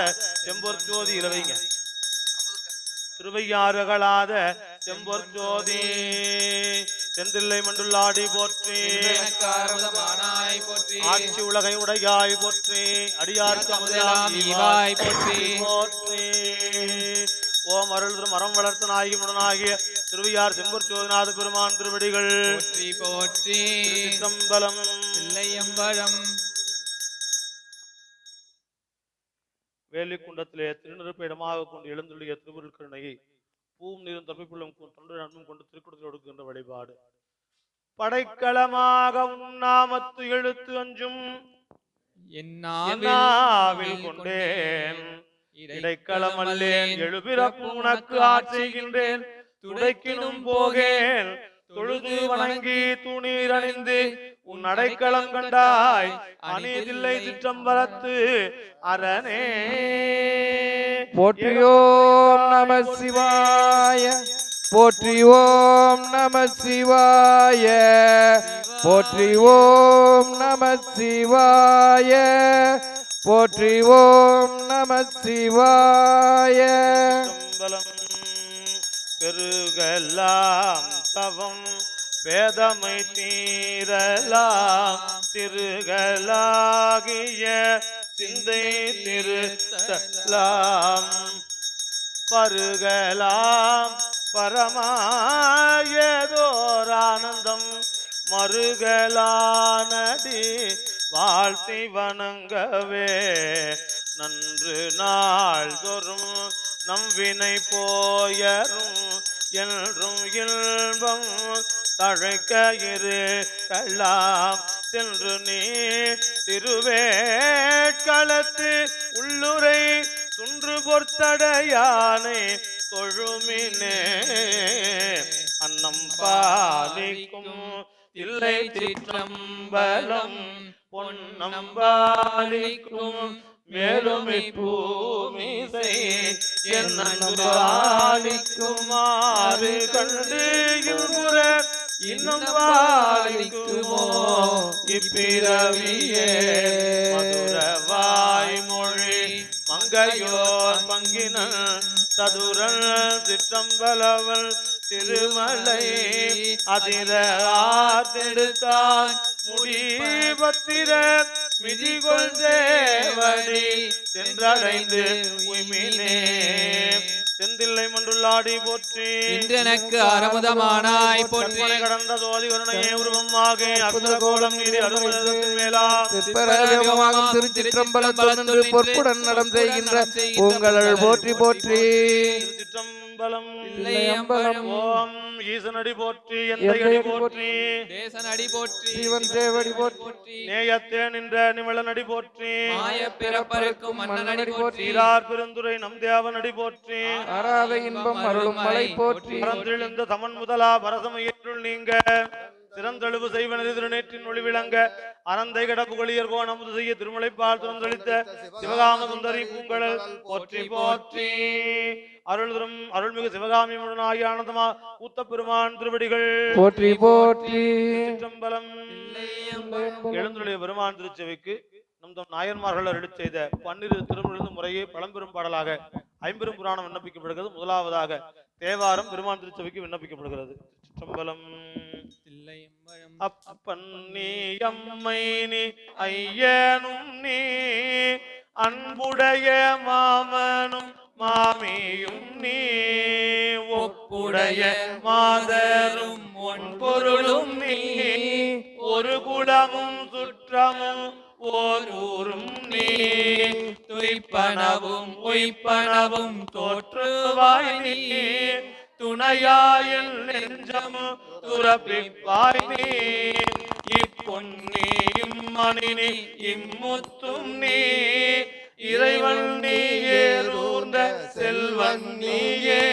செம்பொற்சோதி. இலவைங்க திருவையாறுகளாத செம்பொற்சோதி. செந்தில்லை மண்டுள்ளாடி போற்றி. ஆட்சி உலகை உடையாய் போற்றி. அடியார்க்கு அமுதலாய் போற்றி போற்றி. ஓம் அருள் மரம் வளர்த்த நாயகி முடனாகிய திருவையார் செம்பொற்சோதிநாத பெருமான் திருவடிகள் போற்றி போற்றி. சிற்றம்பலம் இல்லையம்பழம். வேலிக்குண்டத்திலே திருநெருப்பை இடமாக கொண்டு எழுந்துள்ள திருவுருள் கருணையை பூவும் நீரும் தப்பிப்புள்ளும் தொண்டு நன்மும் கொண்டு திருக்குடத்தில் ஒடுக்குகின்ற வழிபாடு. படைக்களமாக உன்னாமத்து எழுத்து அஞ்சும் என்னாவில் கொண்டேன், இடைக்களம் அல்லேன் எழுபிறப்பு உனக்கு ஆட்சிகின்றேன், துடைக்கினும் போகேன் தொழுது வணங்கி துணீர் அணிந்து உன் அடைக்களம் கண்டாய் அநீதில்லை சிற்றம்பலத்து அரணே. போற்றியோம் நம சிவாய. போற்றியோம் நம சிவாய. போற்றியோம் நம சிவாய. போற்றியோம் நம சிவாய. பெருகலாம் தவம் பேதமை தீரலாம் திருகலாகிய சிந்தை திருத்தலாம் பருகலாம் பரமாயதோர் ஆனந்தம் மருகலானடி வாழ்த்தி வணங்கவே நன்று நாள் தோறும் நம்பினை போயரும் என்றும் இன்பம் தழைக்க இருக்கலாம் சென்று நீ திருவேட்களத்து உள்ளுரை துன்று பொற்தடையானை தொழுமினே அன்னம் பாலிக்கும் இல்லை சிற்றம்பலம் பொன்னம்பாலிக்கும் மேலும் பூமிசை என்னுமாறு கண்டு இன்புற இன்னும் பாலிக்குமோ இப்பிறவியே மதுர வாய்மொழி மங்கையோர் பங்கின சதுரன் சிற்றம்பலவன் திருமலை அதிர ஆத்தெடுத்தான் முடிபத்திர மிதிகொள் தேவடி சென்றடைந்து உய்மினே செந்தில்லை மண்டுள்ளாடி போற்றி இன்றெனக்கு அறமுதமானாய் போற்றி கடந்த சோதி கருணையே உருவமாக அற்புத கோலம் நீடி அருள்வதற்கு மேலா திருப்பரங்கமாகும் திருச்சிற்றம்பலத்தோடு பொற்புடன் நடம் செய்கின்ற உங்கள் போற்றி போற்றி. திருச்சிற்றம்பலம். சிற்றம்பலம் தில்லையம்பலம். ஓம் ஈசனடி போற்றி எந்தையடி போற்றி தேசனடி போற்றி சிவன் சேவடி போற்றி நேயத்தே நின்ற நிமலனடி போற்றி மாய பிறப்பருக்கும் மன்னனடி போற்றி சீரார் பெருந்துரை நம் தேவனடி போற்றி ஆராத இன்பம் அருளும் மலை போற்றி பரந்தெழுந்த தமன் முதலா பரசமயற்றுள் நீங்க சிறந்தெழுவு செய்வனது திருநேற்றின் ஒளி விளங்க அனந்தை கடப்புகளியர் கோண அமுது செய்ய திருமலைப்பால் துறந்தளித்த சிவகாம சுந்தரி பூங்கடல் போற்றி போற்றி அருள்மிகு சிவகாமி முடனாகி ஆனந்தமா ஊத்த பெருமான் திருவடிகள் போற்றி போற்றி சிற்றம்பலம். எழுந்துடைய பெருமான் திருச்செவிக்கு நம் தம் நாயன்மார்கள் அருளி செய்த 12 திருமுறையிலிருந்து முறையே பழம்பெரும் பாடலாக 50 புராணம் விண்ணப்பிக்கப்படுகிறது. முதலாவதாக தேவாரம் பெருமான் திருச்செவிக்கு விண்ணப்பிக்கப்படுகிறது. சிற்றம்பலம். அப்பன் நீ அம்மை நீ ஐயனும் நீ அன்புடைய மாமனும் மாமியும் நீ ஒப்புடைய மாதரும் ஒன் பொருளும் நீ ஒரு குலமும் சுற்றமும் ஓர் ஊரும் நீ துய்ப்பனவும் உய்ப்பனவும் தோற்றுவாய் நீ துணையாயில் நெஞ்சம் துறப்பிப்பாய் நீ இப்பொன்னி இம்மணினி இம்முத்தும் நீ இறைவன் நீ ஏறூர்ந்த செல்வன் நீயே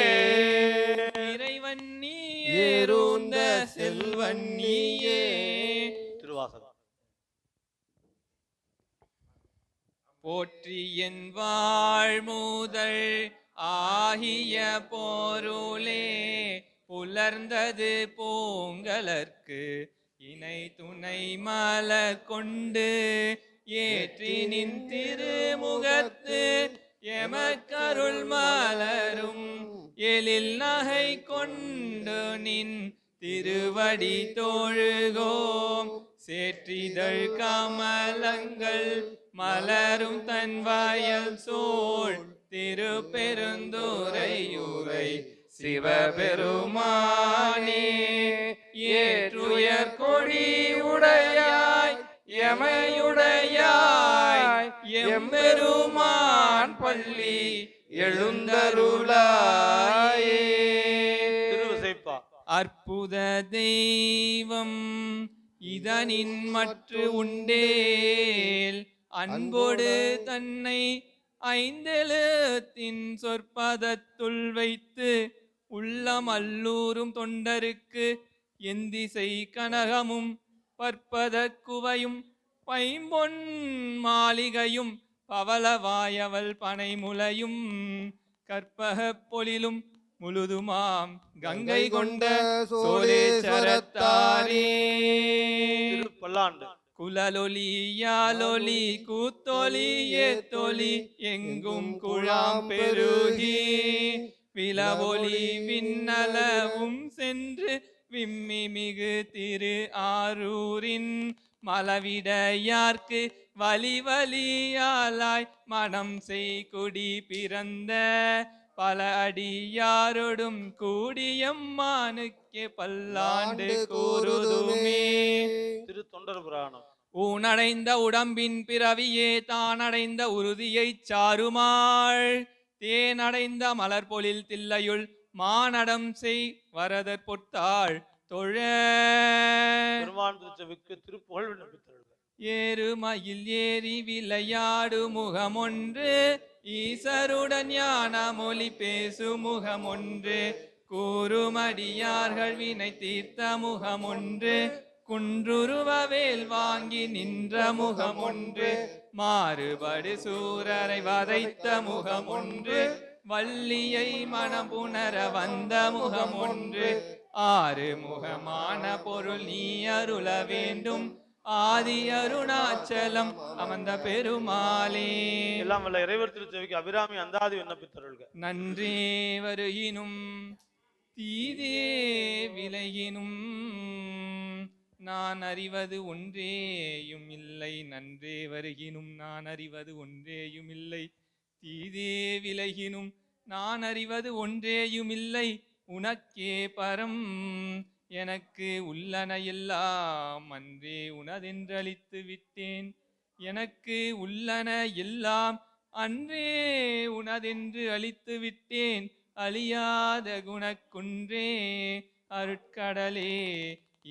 இறைவன் நீ ஏறூர்ந்த செல்வன் நீயே. திருவாசகம். போற்றி என் வாழ்முதல் ஆகிய பொருளே புலர்ந்தது பூங்கலர்க்கு இணை துணை மலர் கொண்டு ஏற்றி நின் திருமுகத்து எமக்கருள் மலரும் எழில் நகை கொண்டு நின் திருவடி தோழுகோம் சேற்றிதழ் கமலங்கள் மலரும் தன் வயல் சோழ் திருப்பெருந்துறையூரை சிவபெருமானே ஏற்றுயர் கொடி உடையாய் எமையுடையாய் எம்பெருமான் பள்ளி எழுந்தருளாயே. திருவிசைப்பா. அற்புத தெய்வம் இதனின் மற்று உண்டேல் அன்போடு தன்னை ஐந்தெழுத்தின் சொற்பதத்துள் வைத்து உள்ளம் அல்லூரும் தொண்டருக்கு எந்திசை கனகமும் பற்பத குவையும் பைம்பொன் மாளிகையும் பவளவாயவல் பனைமுலையும் கற்பக பொழிலும் முழுதுமாம் கங்கை கொண்ட சோழேச்சரத்தாரே. பல்லாண்டு. குலலொலி யாலொலி கூத்தொலி ஏத்தொலி எங்கும் குழாம் பெருகி விலவொலி விண்ணலவும் சென்று விம்மி மிகு திரு ஆரூரின் மலவிடையார்க்கு வலி வலியாலாய் மனம் செய்குடி பிறந்த பல அடியாரோடும் கூடியம்மானுக்கு பல்லாண்டு கூறுதுமே. திரு தொண்டர் புராணம். ஊனடைந்த உடம்பின் பிறவியே தானடைந்த உறுதியைச் சாருமாள் தேனடைந்த மலர்பொழில் தில்லையுள் மானடம் செய் வரதற் பொத்தாள் தொழ பெருமான் திருச்செவிக்கு திருப்புகழ் விண்ணப்பித்தார்கள். ஏறுமயில் ஏறி விளையாடு முகமொன்று ஈசருடன் ஞான மொழி பேசு முகமொன்று கூறுமடியார்கள் வினை தீர்த்த முகமொன்று குன்றுருவவேல் வாங்கி நின்ற முகமொன்று மாறுபடு சூரரை வதைத்த முகமொன்று வள்ளியை மனப்புணர வந்த முகமொன்று ஆறு முகமான பொருள் நீ அருள வேண்டும் ஆதி அருணாச்சலம் அமர்ந்த பெருமாளே. எல்லாம் வல்ல இறைவர் திருச்செவிக்கு அபிராமி அந்தாதி விண்ணப்பித்தார்கள். நன்றே வருகினும் தீதே விலகினும் நான் அறிவது ஒன்றேயும் இல்லை. நன்றே வருகினும் நான் அறிவது ஒன்றேயும் இல்லை. தீதே விலகினும் நான் அறிவது ஒன்றேயும் இல்லை. உனக்கே பரம் எனக்கு உள்ளன எல்லாம் அன்றே உனதென்றளித்து விட்டேன். எனக்கு உள்ளன எல்லாம் அன்றே உனதென்று அளித்து விட்டேன். அழியாத குணக்குன்றே அருட்கடலே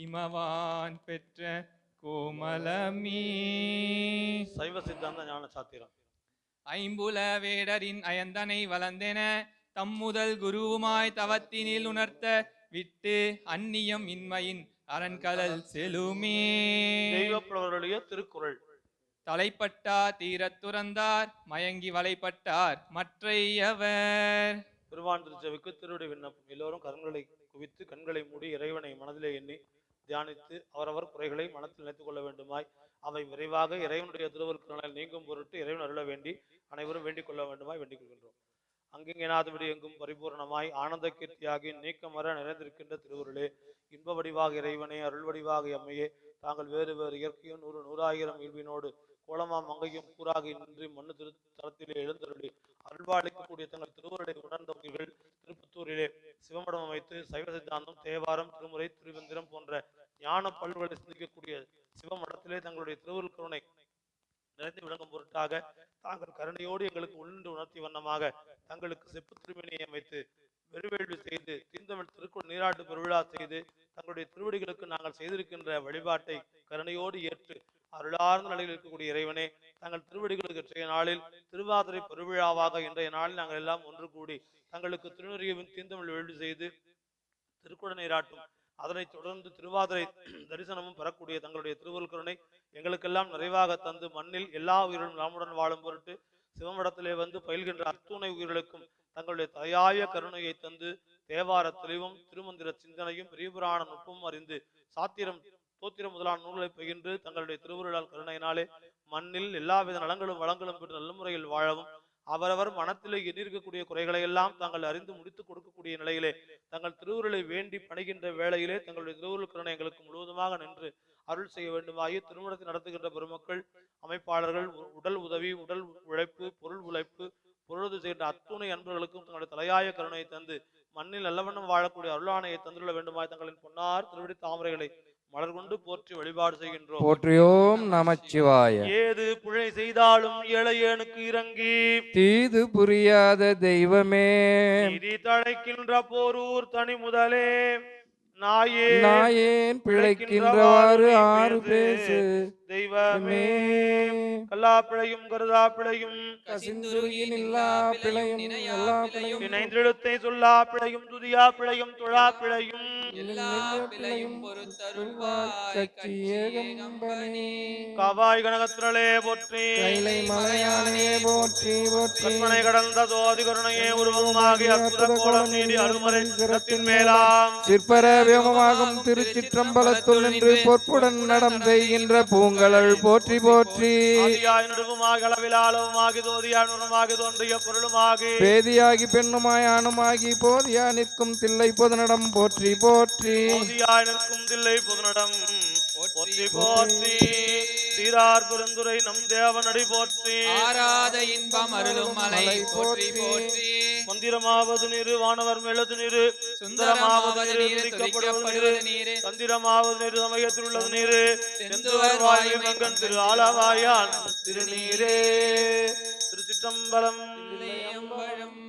இமவான் பெற்ற கோமலமே. சைவ சித்தாந்த ஞான சாத்திரம். ஐம்புல வேடரின் அயந்தனை வளர்ந்தென தம்முதல் குருவுமாய் தவத்தினில் உணர்த்த விட்டு அந்நியம் இன்மையின் அரண்கடல் செலுமே. தெய்வப்புலவருடைய திருக்குறள். தலைப்பட்டார் தீரத் துறந்தார் மயங்கி வலைப்பட்டார் மற்றையவர். பெருமான் திருச்சபைக்கு திருவடி விண்ணப்பம். எல்லோரும் கரங்களை குவித்து கண்களை மூடி இறைவனை மனதிலே எண்ணி தியானித்து அவரவர் குறைகளை மனத்தில் நினைத்துக் கொள்ள வேண்டுமாய் அவை விரைவாக இறைவனுடைய திருவருட்களால் நீங்கும் பொருட்டு இறைவன் அருள வேண்டி அனைவரும் வேண்டிக் கொள்ள வேண்டுமாய் வேண்டிக் கொள்கின்றோம். அங்கிங்கேனாதபடி எங்கும் பரிபூர்ணமாய் ஆனந்த கீர்த்தியாகி நீக்கமர நிறைந்திருக்கின்ற திருவுருளே, இன்ப வடிவாக இறைவனே, அருள் வடிவாக எம்மையே, தாங்கள் வேறு வேறு இயற்கையும் 100 100,000 இல்வினோடு கோலமாம் மங்கையும் கூறாகி நின்று மண்ணு திருத்தலத்திலே எழுந்தருளி அருள்வாளிக்கக்கூடிய தங்கள் திருவுருளை உணர்ந்த உயிர்கள் திருப்பத்தூரிலே சிவமடம் அமைத்து சைவ சித்தாந்தம், தேவாரம், திருமுறை, திருவந்திரம் போன்ற ஞான பல்வர்களை சிந்திக்கக்கூடிய சிவமடத்திலே தங்களுடைய திருவுருள் கருணை நிறைந்து விளங்கும் பொருட்டாக தாங்கள் கருணையோடு எங்களுக்கு உள்ளின்று உணர்த்தி வண்ணமாக தங்களுக்கு செப்பு திருமணியை அமைத்து வெறுவேள்வி செய்து தீர்ந்தமிழ் திருக்குறள் நீராட்டு பெருவிழா செய்து தங்களுடைய திருவடிகளுக்கு நாங்கள் செய்திருக்கின்ற வழிபாட்டை கருணையோடு ஏற்று அருளார்ந்த நிலையில் இருக்கக்கூடிய இறைவனே, தங்கள் திருவடிகளுக்கு இன்றைய நாளில் திருவாதிரை பெருவிழாவாக இன்றைய நாளில் நாங்கள் எல்லாம் ஒன்று கூடி தங்களுக்கு திருநெறியவின் தீர்ந்தமிழ் வேள்வி செய்து திருக்குறள் நீராட்டும் அதனைத் தொடர்ந்து திருவாதிரை தரிசனமும் பெறக்கூடிய தங்களுடைய திருவருள் கருணை எங்களுக்கெல்லாம் நிறைவாக தந்து மண்ணில் எல்லா உயிர்களும் நாமுடன் வாழும் பொருட்டு சிவமடத்திலே வந்து பயில்கின்ற அத்துணை உயிர்களுக்கும் தங்களுடைய தயாய கருணையை தந்து தேவார தெளிவும் திருமந்திர சிந்தனையும் பெரியபுராண நுட்பமும் அறிந்து சாத்திரம் தோத்திரம் முதலான நூல்களை பகிர்ந்து தங்களுடைய திருவுருளால் கருணையினாலே மண்ணில் எல்லாவித நலங்களும் வளங்களும் பெற்று நல்ல முறையில் வாழவும் அவரவர் மனத்திலே எண்ணிருக்கக்கூடிய குறைகளை எல்லாம் தாங்கள் அறிந்து முடித்துக் கொடுக்கக்கூடிய நிலையிலே தங்கள் திருவுருளை வேண்டி பணிகின்ற வேளையிலே தங்களுடைய திருவுருள் கருணை எங்களுக்கு முழுவதுமாக நின்று அருள் செய்ய வேண்டுமாயி திருமணத்தை நடத்துகின்ற பெருமக்கள், அமைப்பாளர்கள், உடல் உதவி, உடல் உழைப்பு, பொருள் உழைப்பு, பொழுது செய்கின்ற அத்துணை அன்பர்களுக்கும் தங்களுடைய தலையாய கருணையை தந்து மண்ணில் நல்லவண்ணம் வாழக்கூடிய அருளாணையை தந்துள்ள வேண்டுமாய் தங்களின் பொன்னார் திருவடி தாமரைகளை மலர் கொண்டு போற்றி வழிபாடு செய்கின்றோம். போற்றியோம் நமச்சிவாய. ஏது பிழை செய்தாலும் ஏழையனுக்கு இறங்கி தீது புரியாத தெய்வமே, நீதி தழைக்கின்ற போரூர் தனி முதலே நாயேன் பிழைக்கின்றவாறு ஆறு பேசு தெய்வமே. கல்லா பிழையும் கருதா பிழையும் கசிந்துருகின் இல்லா பிழையும் எல்லா பிழையும் நினைந்தெழுத்தை சொல்லா பிழையும் துதியா பிழையும் தொழா பிழையும் எல்லா பிழையும் பொறுத்தருள்வாய் கச்சியேகம்பனே. காவாய் கனகத்திரளே போற்றி, கைலை மலையானே போற்றி போற்றி, கற்பனை கடந்த தோதி கருணையே உருவமாகி அற்புத கோலம் நீடி அருமறை சிரத்தின் மேலாம் சிற்பர வேகமாகும் திருச்சிற்றம்பலத்துள் நின்று பொற்புடன் நடம் செய்கின்ற பூங்கலள் போற்றி போற்றி. ஆதியாய் நடுவுமாகி அளவிலாளவுமாகி தோதியாய் நுறமாகி தோன்றிய பொருளுமாகி பேதியாகி பெண்ணுமாய் ஆணுமாகி போதியா நிற்கும் தில்லை பொதுநடம் போற்றி போற்றி. போதியாய் நிற்கும் தில்லை பொதுநடம் போற்றி போற்றி. சீரார் பெருந்துரை நம் தேவனடி போற்றி. ஆராத இன்பம் அருளும் மலை போற்றி போற்றி. மந்திரமாவது நீரு வானவர் மெழுது நீரு, சுந்தரமாவது நீரு துதிக்கப்படுவது நீரு, தந்திரமாவது நீரு சமயத்தில் உள்ளது நீரு, செந்துவர் வாயு மங்கன் திரு ஆலவாயான் திருநீரே. திருச்சிற்றம்பலம். தில்லையம்பலம்.